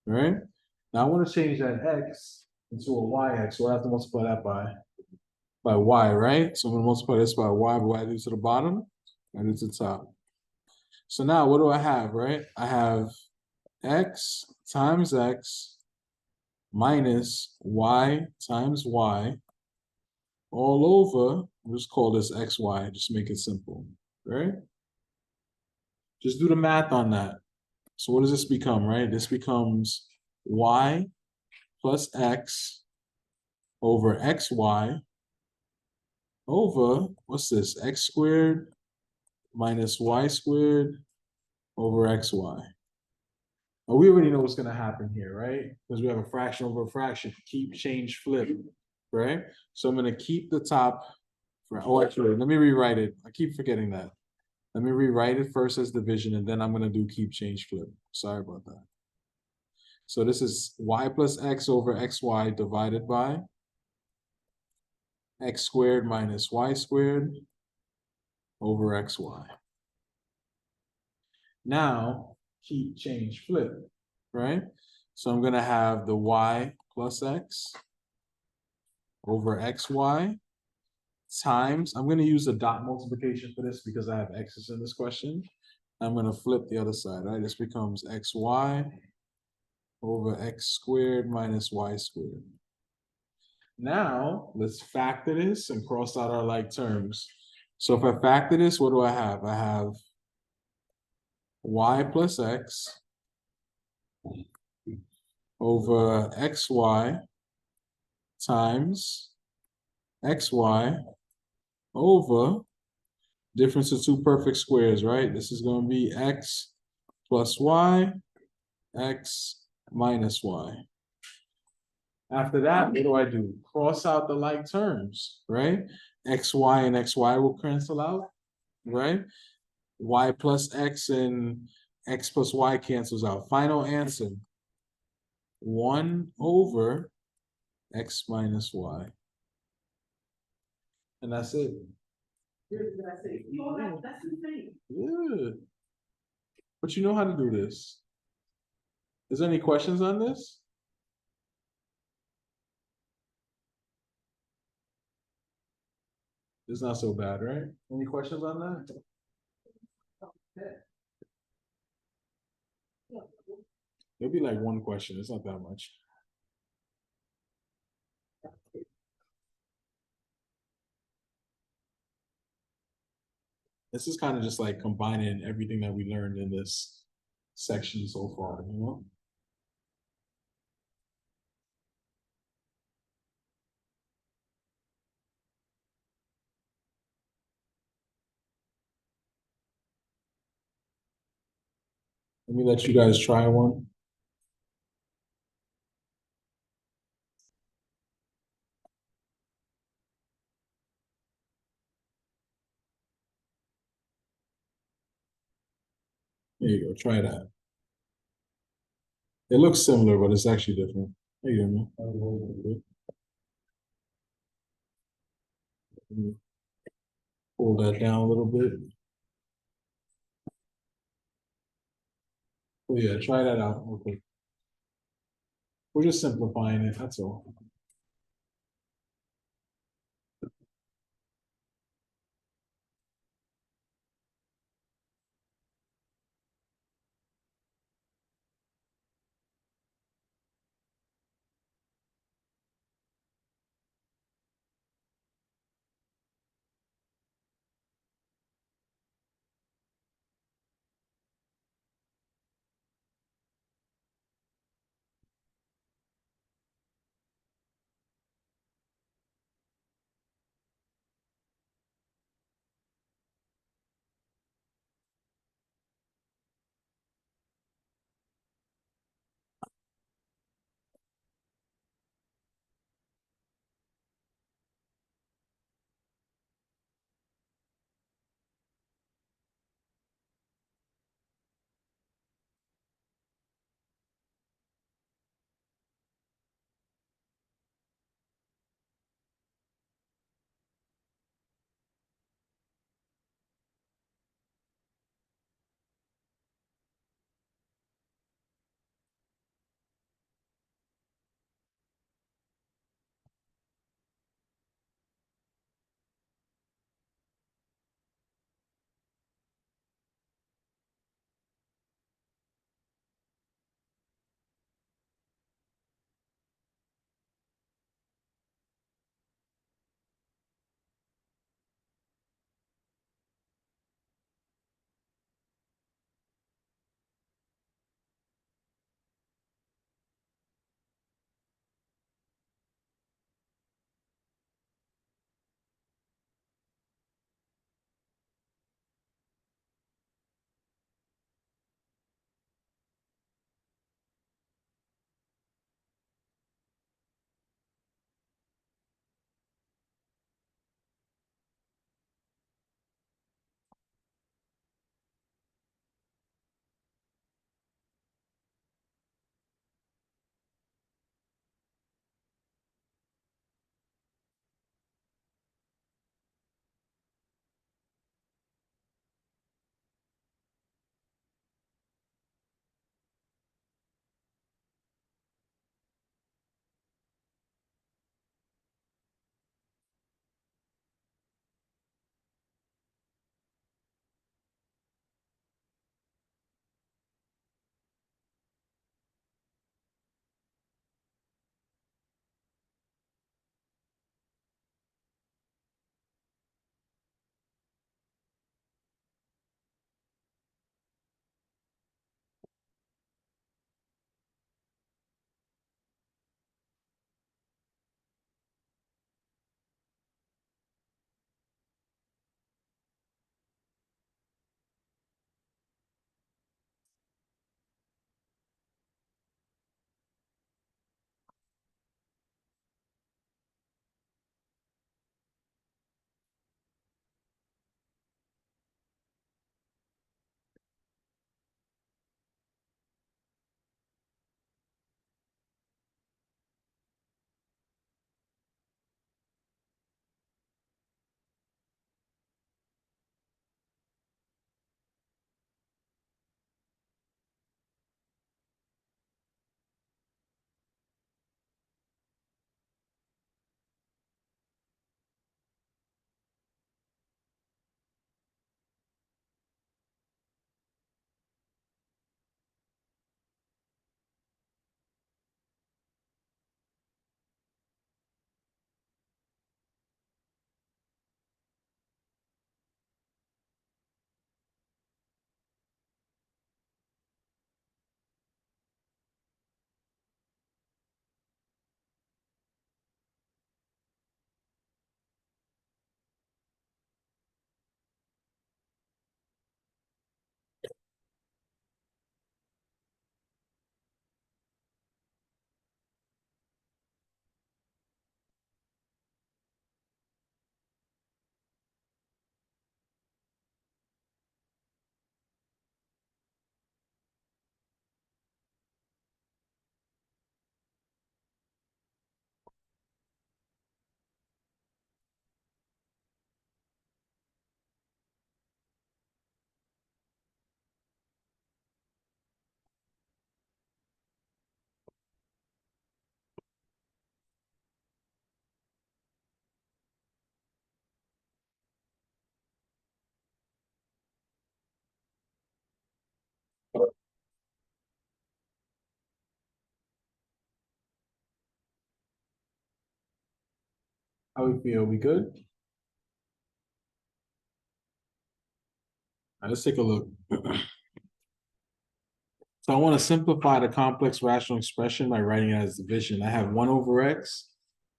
All right? Now I want to change that x into a yx. So I have to multiply that by y, right? So I'm gonna multiply this by y, but what I do to the bottom, I do to the top. So now what do I have, right? I have x times x minus y times y all over, we'll just call this xy, just make it simple, right? Just do the math on that. So what does this become, right? This becomes y plus x over xy over, what's this, x squared minus y squared over xy. Now we already know what's gonna happen here, right? Because we have a fraction over a fraction, keep, change, flip, right? So I'm gonna keep the top, oh, actually, let me rewrite it. I keep forgetting that. Let me rewrite it first as division, and then I'm gonna do keep, change, flip. Sorry about that. So this is y plus x over xy divided by x squared minus y squared over xy. Now, keep, change, flip, right? So I'm gonna have the y plus x over xy times, I'm gonna use a dot multiplication for this because I have x's in this question. I'm gonna flip the other side, right? This becomes xy over x squared minus y squared. Now, let's factor this and cross out our like terms. So if I factor this, what do I have? I have y plus x over xy times xy over difference of two perfect squares, right? This is going to be x plus y, x minus y. After that, what do I do? Cross out the like terms, right? xy and xy will cancel out, right? Y plus x and x plus y cancels out. Final answer, 1 over x minus y. And that's it. That's insane. Yeah. But you know how to do this. Is there any questions on this? It's not so bad, right? Any questions on that? It'll be like one question. It's not that much. This is kind of just like combining everything that we learned in this section so far, you know? Let me let you guys try one. There you go, try that. It looks similar, but it's actually different. There you go. Pull that down a little bit. Oh yeah, try that out. Okay. We're just simplifying it, that's all. How we feel? We good? All right, let's take a look. So I want to simplify the complex rational expression by writing it as division. I have 1/x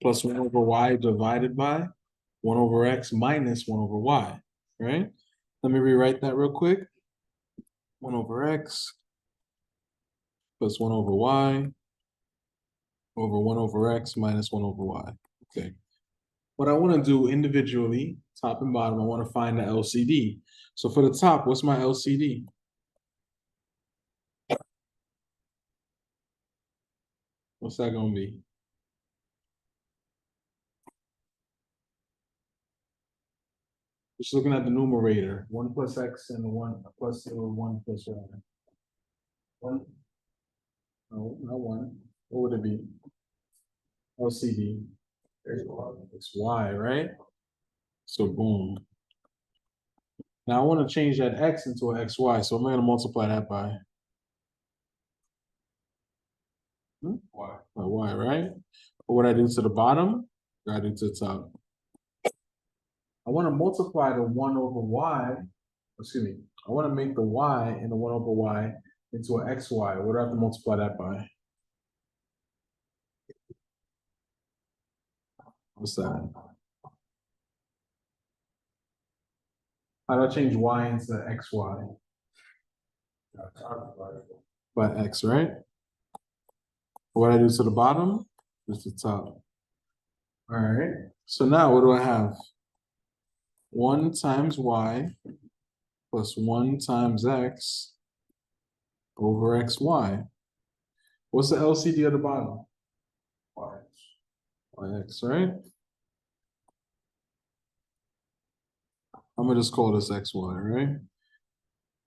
plus 1/y divided by 1/x minus 1/y, right? Let me rewrite that real quick. 1/x plus 1/y over 1/x minus 1/y. Okay. What I want to do individually, top and bottom, I want to find the LCD. So for the top, what's my LCD? What's that gonna be? Just looking at the numerator, 1 plus x and 1 plus 1 plus 1. 1. No, not 1. What would it be? LCD. It's y, right? So boom. Now I want to change that x into an xy, so I'm going to multiply that by Why? y, right? What would I do to the bottom? What I do to the top? I want to multiply the 1/y. Excuse me. I want to make the y and the 1/y into an xy. What do I have to multiply that by? What's that? How do I change y into xy? By x, right? What I do to the bottom? Just the top. All right. So now what do I have? 1 times y plus 1 times x over xy. What's the LCD at the bottom? Yx, right? I'm gonna just call this xy, right?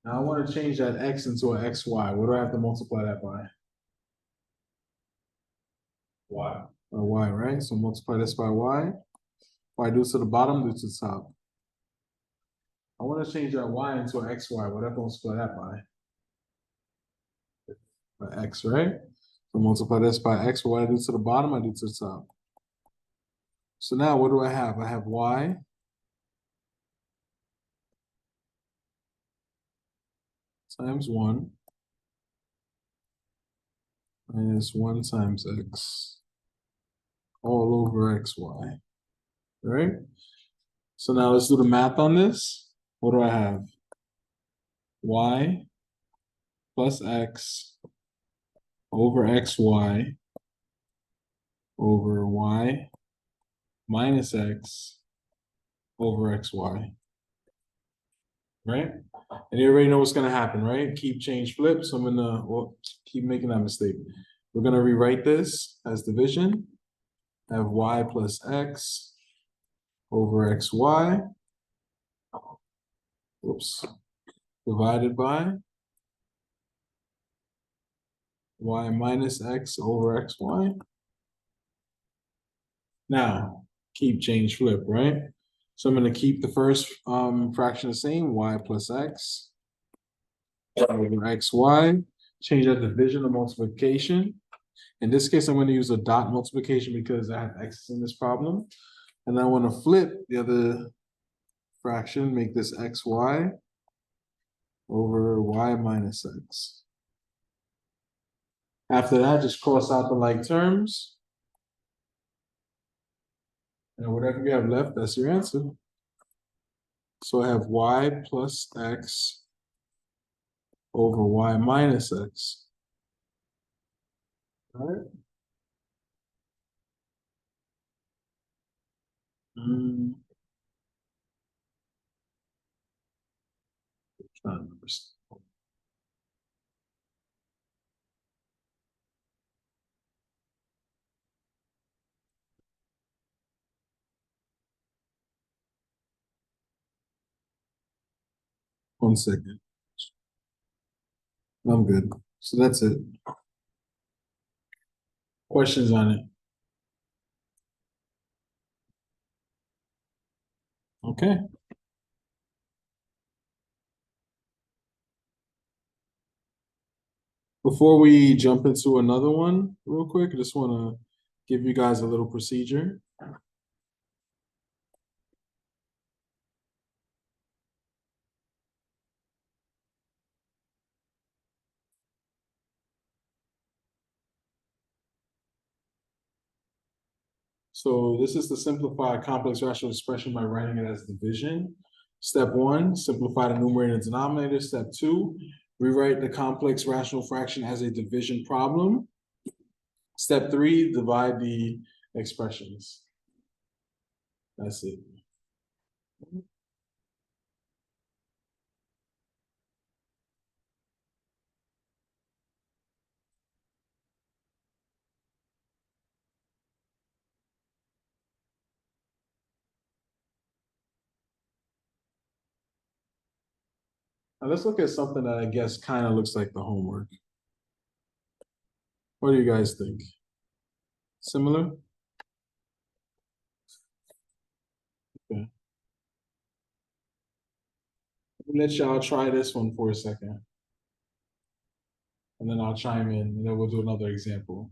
Now I want to change that x into an xy. What do I have to multiply that by? Y. Y, right? So multiply this by y. What I do to the bottom, do to the top. I want to change that y into an xy. What do I have to multiply that by? By x, right? So multiply this by x. What I do to the bottom, I do to the top. So now what do I have? I have y times 1 minus 1 times x all over xy, right? So now let's do the math on this. What do I have? Y plus x over xy over y minus x over xy, right? And you already know what's gonna happen, right? Keep, change, flip. So I'm gonna, well, keep making that mistake. We're gonna rewrite this as division. Have y plus x over xy. Whoops. Divided by y minus x over xy. Now, keep, change, flip, right? So I'm gonna keep the first fraction the same, y plus x over xy. Change that division to multiplication. In this case, I'm going to use a dot multiplication because I have x's in this problem. And I want to flip the other fraction, make this xy over y minus x. After that, just cross out the like terms. And whatever you have left, that's your answer. So I have y plus x over y minus x. All right. Trying to remember. 1 second. I'm good. So that's it. Questions on it? Okay. Before we jump into another one, real quick, I just want to give you guys a little procedure. So this is to simplify a complex rational expression by writing it as division. Step one, simplify the numerator and denominator. Step two, rewrite the complex rational fraction as a division problem. Step three, divide the expressions. That's it. Now let's look at something that I guess kind of looks like the homework. What do you guys think? Similar? Okay. Let y'all try this one for a second. And then I'll chime in, and then we'll do another example.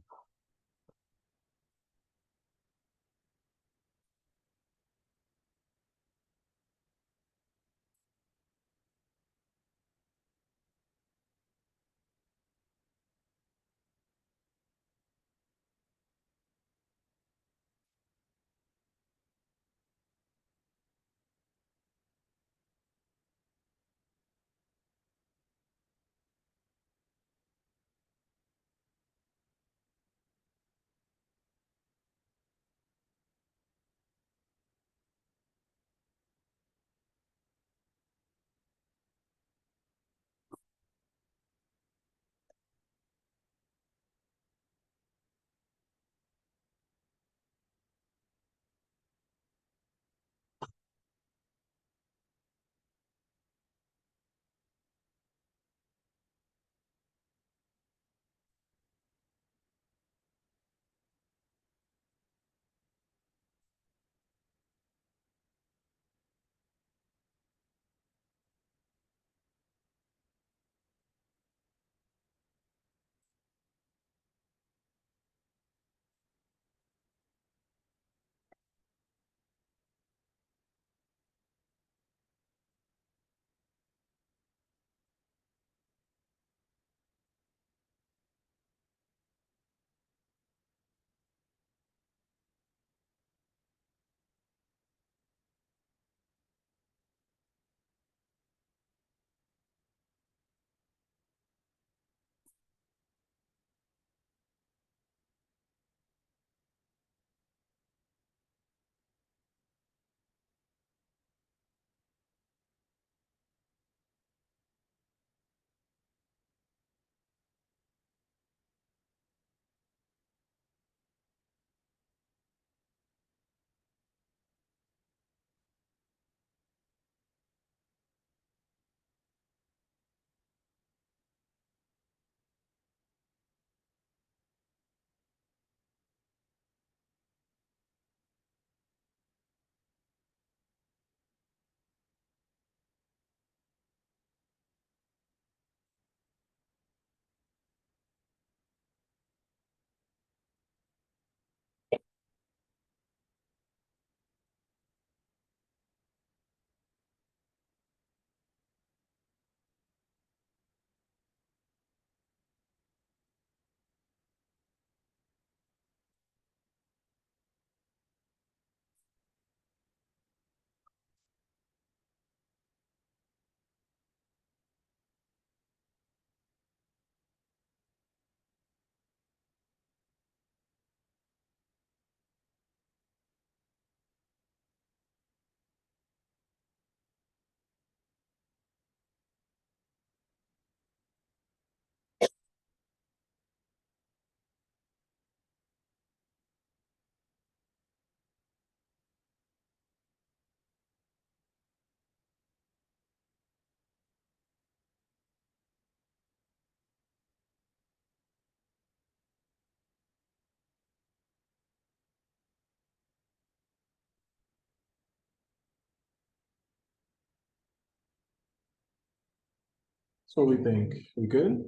So what we think? We good?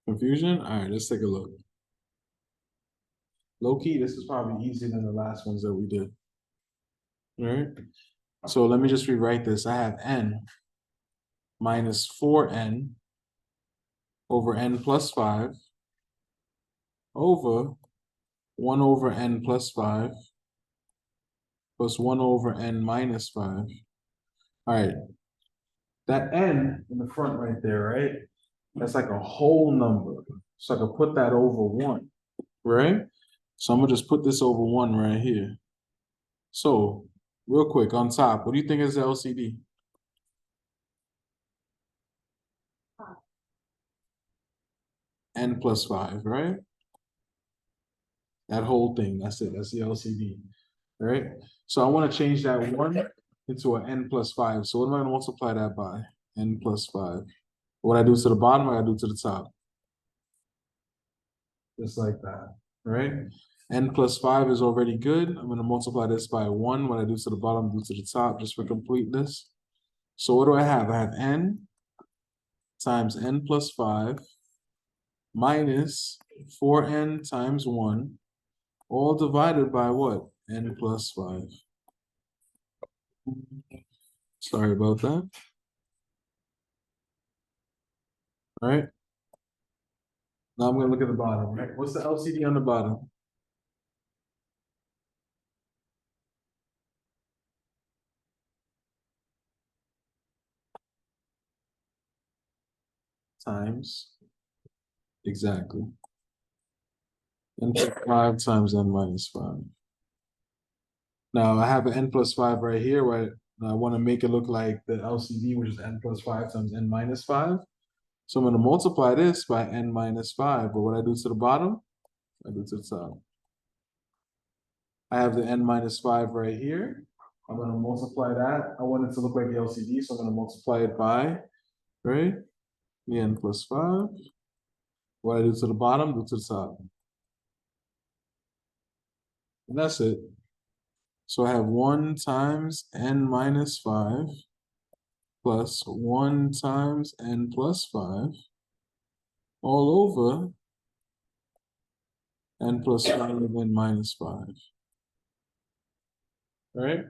Confusion? All right, let's take a look. Low key, this is probably easier than the last ones that we did. All right. So let me just rewrite this. I have n minus 4n over n plus 5 over 1 over n plus 5 plus 1 over n minus 5. All right. That n in the front right there, right? That's like a whole number. So I could put that over 1, right? So I'm gonna just put this over 1 right here. So, real quick, on top, what do you think is the LCD? N plus 5, right? That whole thing, that's it, that's the LCD, right? So I wanna change that 1 into an n plus 5. So what am I gonna multiply that by? N plus 5. What I do to the bottom, I do to the top. Just like that, right? N plus 5 is already good. I'm gonna multiply this by 1. What I do to the bottom, do to the top, just for completeness. So what do I have? I have n times n plus 5 minus 4n times 1, all divided by what? N plus 5. Sorry about that. All right. Now I'm gonna look at the bottom, right? What's the LCD on the bottom? Times. Exactly. N plus 5 times n minus 5. Now I have an n plus 5 right here, right? I want to make it look like the LCD, which is n plus 5 times n minus 5. So I'm going to multiply this by n minus 5. But what I do to the bottom, I do to the top. I have the n minus 5 right here. I'm going to multiply that. I want it to look like the LCD, so I'm going to multiply it by, right? The n plus 5. What I do to the bottom, do to the top. And that's it. So I have 1 times n minus 5 plus 1 times n plus 5 all over n plus 5 and n minus 5. All right,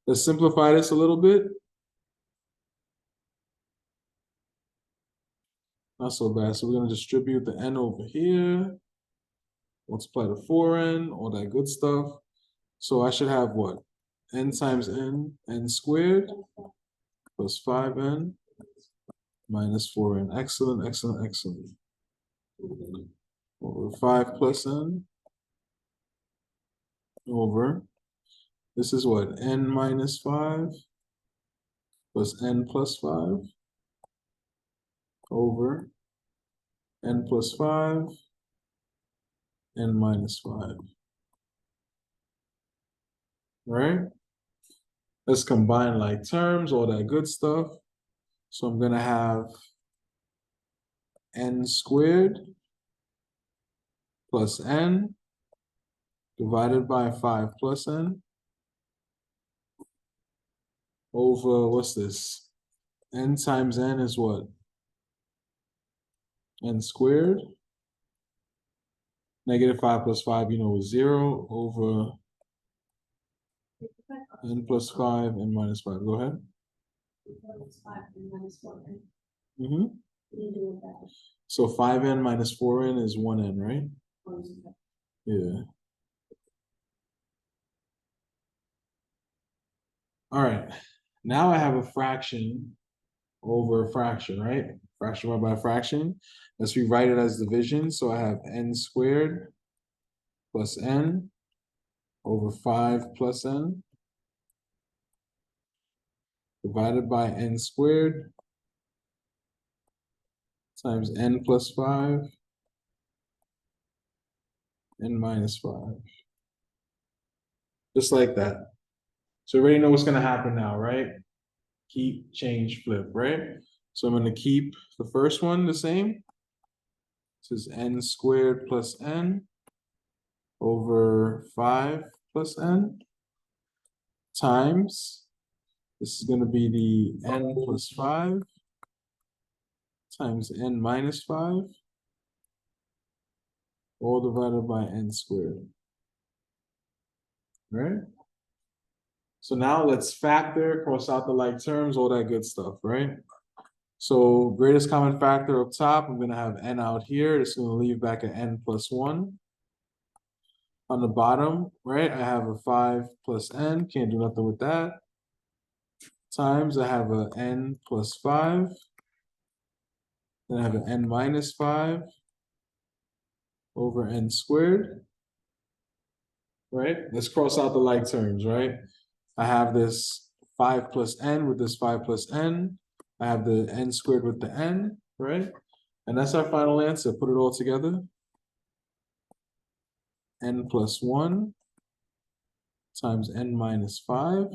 let's simplify this a little bit. Not so bad. So we're going to distribute the n over here, multiply the 4n, all that good stuff. So I should have what? N times n squared plus 5n minus 4n. Excellent, excellent, excellent. Over 5 plus n over, this is what? N minus 5 plus n plus 5 over n plus 5 n minus 5. Right? Let's combine like terms, all that good stuff. So I'm gonna have n squared plus n divided by 5 plus n over, what's this? N times n is what? N squared. Negative 5 plus 5, you know, is 0 over n plus 5 and minus 5. Go ahead. So 5n minus 4n is 1n, right? Yeah. All right. Now I have a fraction over a fraction, right? Fraction by fraction. Let's rewrite it as division. So I have n squared plus n over 5 plus n divided by n squared times n plus 5 n minus 5. Just like that. So we already know what's going to happen now, right? Keep, change, flip, right? So I'm going to keep the first one the same. This is n squared plus n over 5 plus n times, this is going to be the n plus 5 times n minus 5 all divided by n squared. Right? So now let's factor, cross out the like terms, all that good stuff, right? So greatest common factor up top, I'm gonna have n out here. It's gonna leave back at n plus 1. On the bottom, right, I have a 5 plus n, can't do nothing with that. Times I have a n plus 5. Then I have an n minus 5 over n squared. Right? Let's cross out the like terms, right? I have this 5 plus n with this 5 plus n. I have the n squared with the n, right? And that's our final answer. Put it all together. N plus 1 times n minus 5,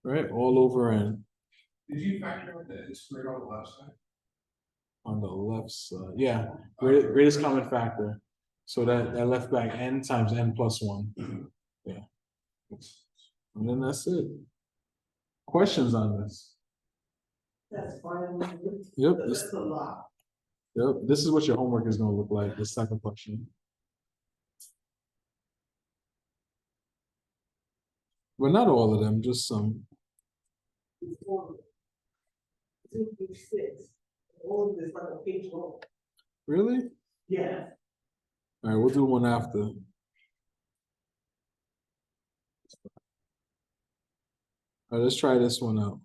right? All over n Did you factor in the squared on the left side? on the left side. Yeah, greatest common factor. So that left back n times n plus 1. Yeah. And then that's it. Questions on this? That's fine. Yep, That's a lot. Yep, this is what your homework is gonna look like, the second question. But not all of them, just some. Two through six. All of this like a page long. Really? Yeah. All right, we'll do one after. All right, let's try this one out.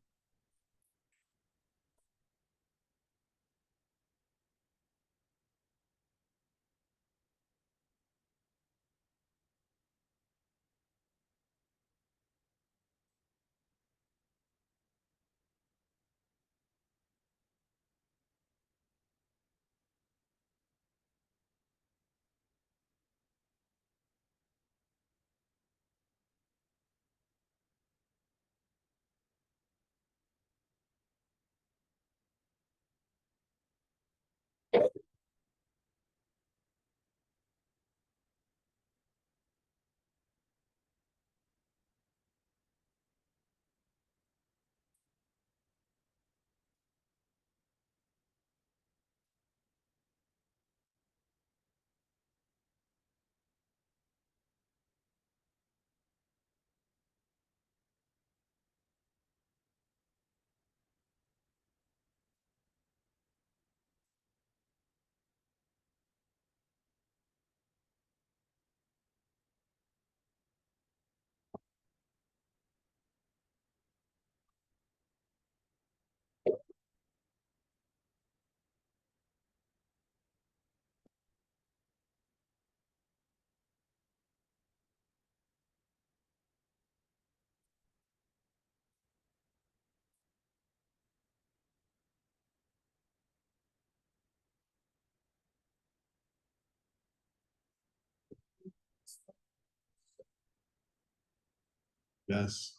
Yes.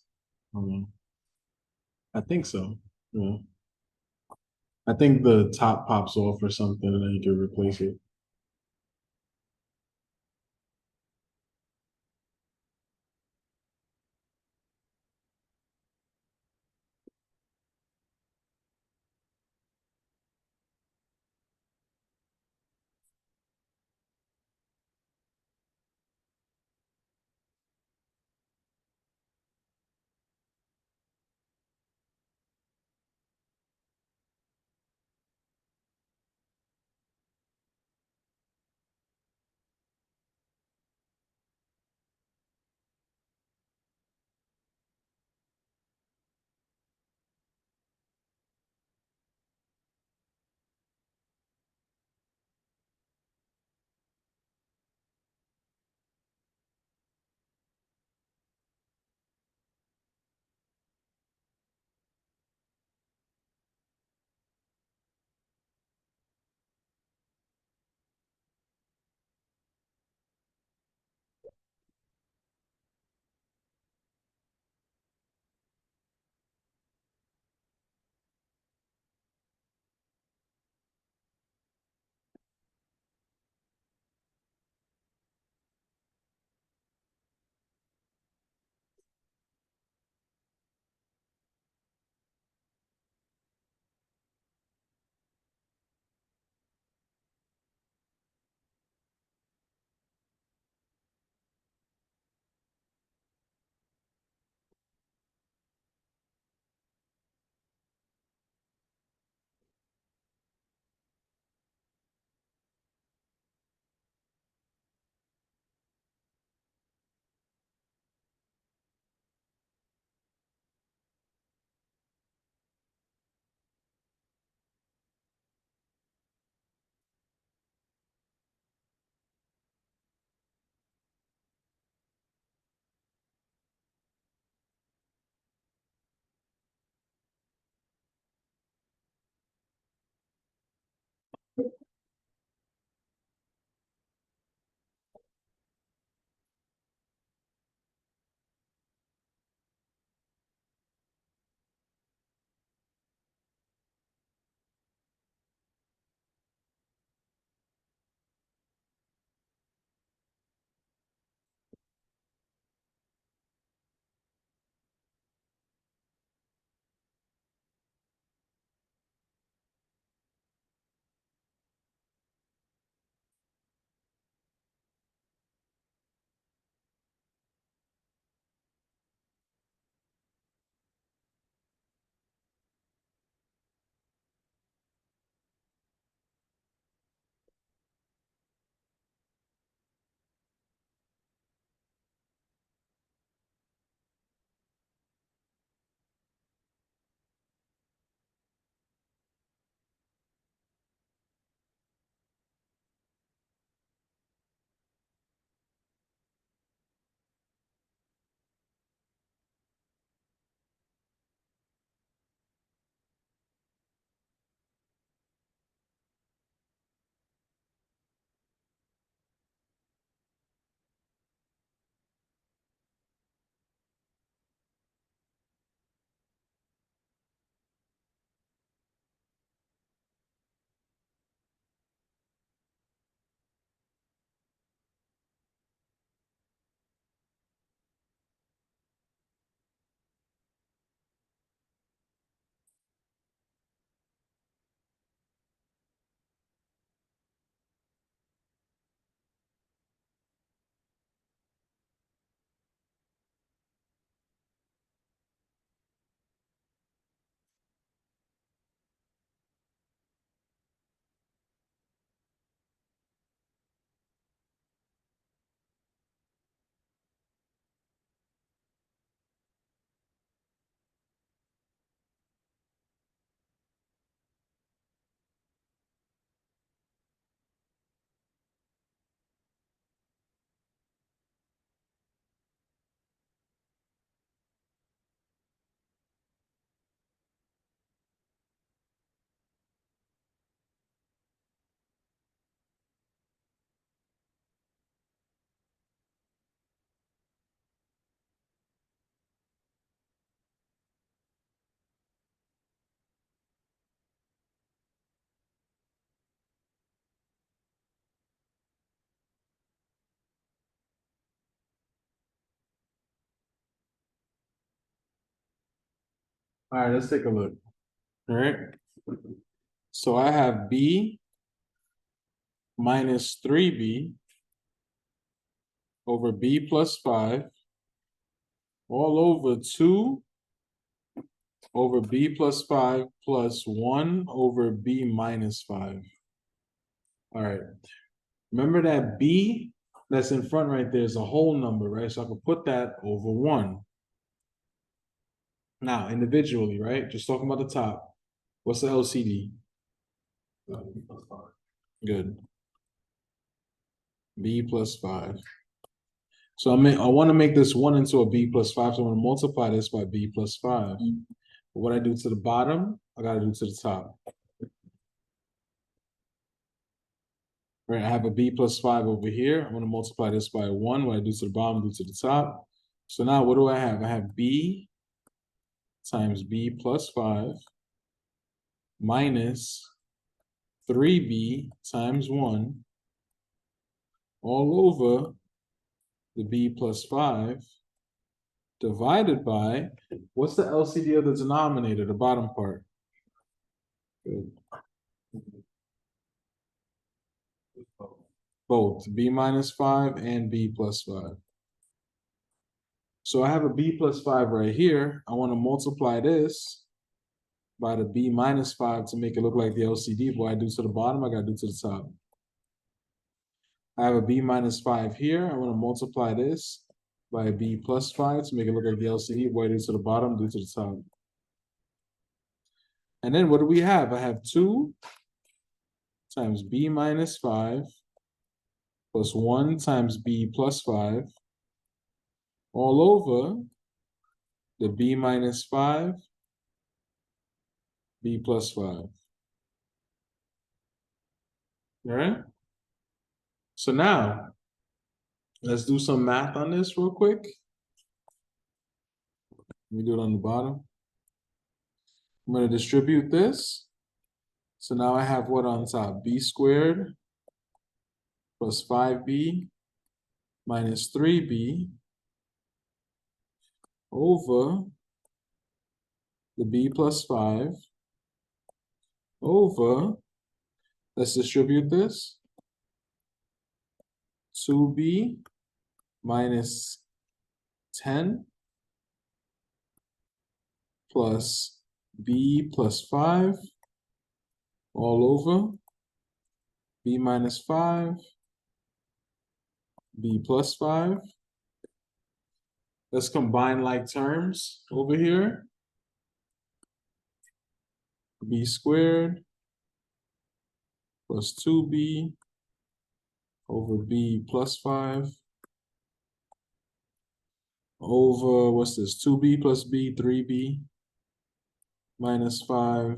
I think so. Yeah. I think the top pops off or something and then you can replace it. Alright, let's take a look. Alright. So I have B minus 3B over B plus 5 all over 2 over B plus 5 plus 1 over B minus 5. Alright. Remember that B that's in front right there is a whole number, right? So I can put that over 1. Now, individually, right? Just talking about the top. What's the LCD? Good. B plus 5. So I want to make this 1 into a B plus 5, so I'm going to multiply this by B plus 5. What I do to the bottom, I got to do to the top. Right, I have a B plus 5 over here. I'm going to multiply this by 1. What I do to the bottom, do to the top. So now what do I have? I have B times B plus 5 minus 3B times 1 all over the B plus 5 divided by, what's the LCD of the denominator, the bottom part? Good. Both B minus 5 and B plus 5. So I have a B plus 5 right here. I want to multiply this by the B minus 5 to make it look like the LCD. What I do to the bottom, I got to do to the top. I have a B minus 5 here. I want to multiply this by a B plus 5 to make it look like the LCD. What I do to the bottom, do to the top. And then what do we have? I have 2 times B minus 5 plus 1 times B plus 5 all over the B minus 5, B plus 5. All right? So now, let's do some math on this real quick. Let me do it on the bottom. I'm going to distribute this. So now I have what on top? B squared plus 5B minus 3B over the B plus 5 over, let's distribute this, 2B minus 10 plus B plus 5 all over B minus 5, B plus 5. Let's combine like terms over here. B squared plus 2B over B plus 5 over, what's this, 2B plus B, 3B minus 5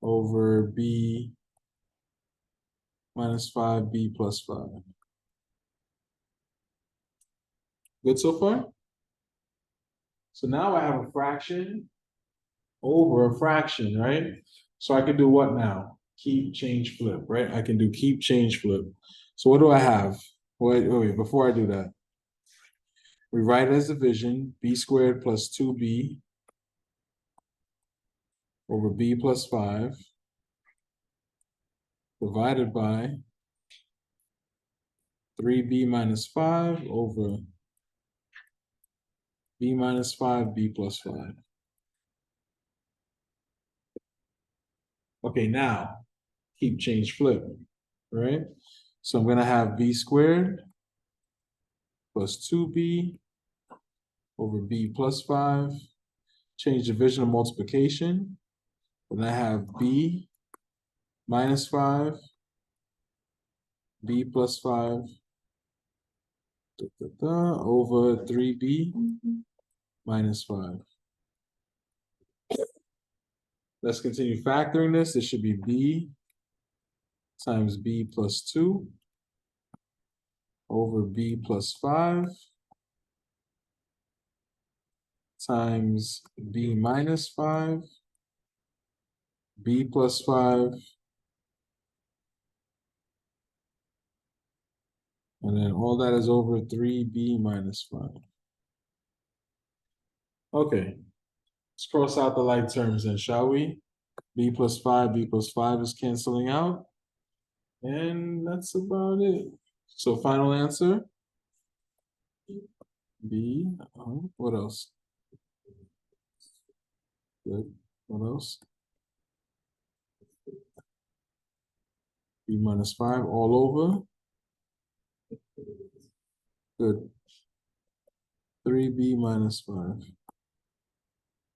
over B minus 5B plus 5. Good so far? So now I have a fraction over a fraction, right? So I can do what now? Keep, change, flip, right? I can do keep, change, flip. So what do I have? Wait, before I do that. We write it as division, B squared plus 2B over B plus 5 divided by 3B minus 5 over B minus 5, B plus 5. Okay, now keep, change, flip, right? So I'm gonna have B squared plus 2B over B plus 5, change division to multiplication, and I have B minus 5, B plus 5, over 3B minus 5. Let's continue factoring this. This should be B times B plus 2 over B plus 5 times B minus 5, B plus 5, and then all that is over 3B minus 5. Okay. Let's cross out the like terms then, shall we? B plus 5 is canceling out. And that's about it. So final answer? B, what else? Good, what else? B minus 5 all over. Good. 3B minus 5.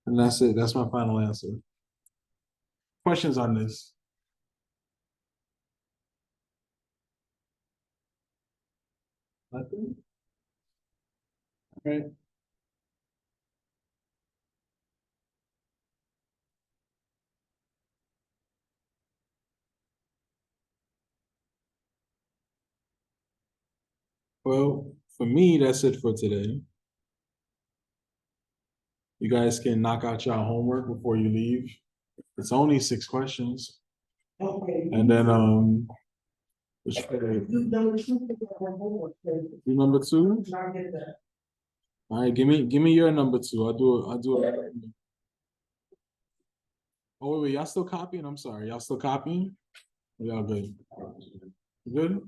And that's it, that's my final answer. Questions on this? Nothing? Alright. Well, for me, that's it for today. You guys can knock out your homework before you leave. It's only 6 questions. Okay. And then, which, You number two, you got one homework, so you number 2? I'll get that. All right, give me your number 2. I'll do it. Oh, wait, y'all still copying? I'm sorry. Y'all still copying? Y'all good? Good?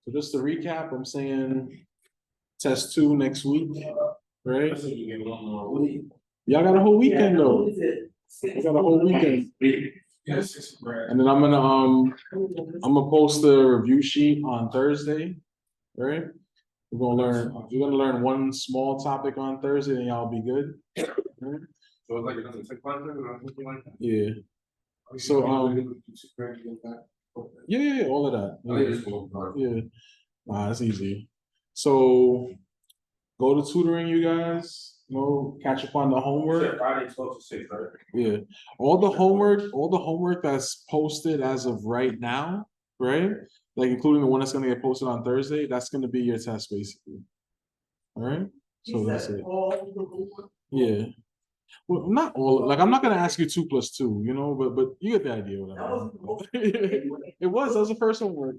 So just to recap, I'm saying test 2 next week, right? Y'all got a whole weekend though. You got a whole weekend. Yes, right. And then I'm gonna post the review sheet on Thursday, right? We're gonna learn one small topic on Thursday, and y'all be good. Right? So it's like another 6 months or something like that? Yeah. So, yeah, all of that. I think it's cool. Yeah, it's easy. So go to tutoring, you guys. Catch up on the homework. Friday 12 to 6, right? Yeah, all the homework that's posted as of right now, right? Like including the one that's gonna get posted on Thursday, that's gonna be your test basically. All right, so that's it. Yeah. Well, not all. Like I'm not gonna ask you 2 plus 2, but you get the idea. What it was. That was the first homework.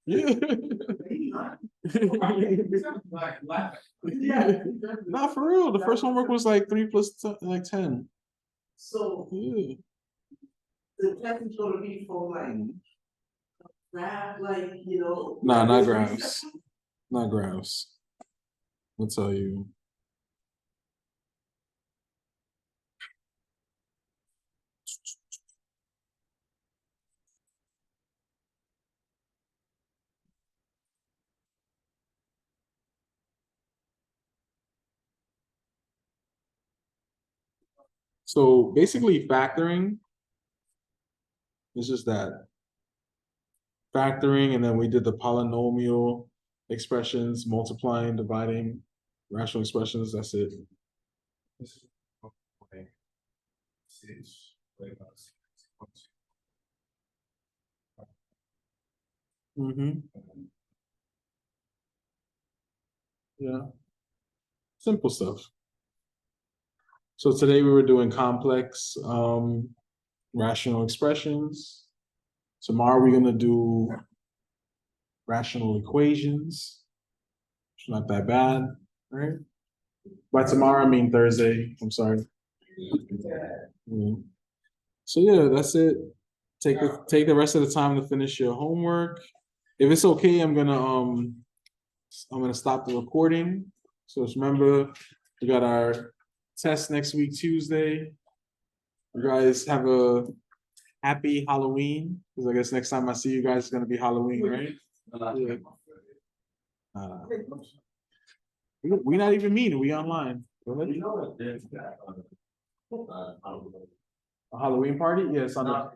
Yeah. Not for real. The first homework was like 3 plus 10. So Yeah. the test is gonna be for like, graph, like, Nah, not graphs. Not graphs. I'll tell you. So basically factoring is just that. Factoring, and then we did the polynomial expressions, multiplying, dividing, rational expressions, that's it. Yeah. Simple stuff. So today we were doing complex rational expressions. Tomorrow we're gonna do rational equations. It's not that bad, right? By tomorrow, I mean Thursday. I'm sorry. Yeah. So yeah, that's it. Take the rest of the time to finish your homework. If it's okay, I'm gonna stop the recording. So just remember, we got our test next week, Tuesday. You guys have a happy Halloween, because I guess next time I see you guys, it's gonna be Halloween, right? Yeah. We're not even meeting, we online. You know what, there's that, A Halloween party? Yes, on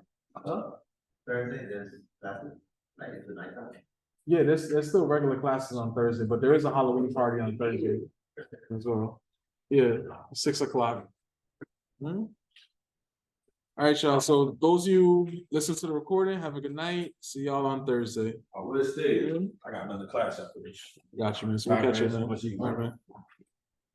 Thursday, that's it, like, it's the nighttime. yeah, there's still regular classes on Thursday, but there is a Halloween party on Thursday as well. Yeah, 6 o'clock. All right, y'all. So those of you listen to the recording, have a good night. See y'all on Thursday. I will stay. I got another class after this. Got you, man. So we'll catch you, man. All right, man.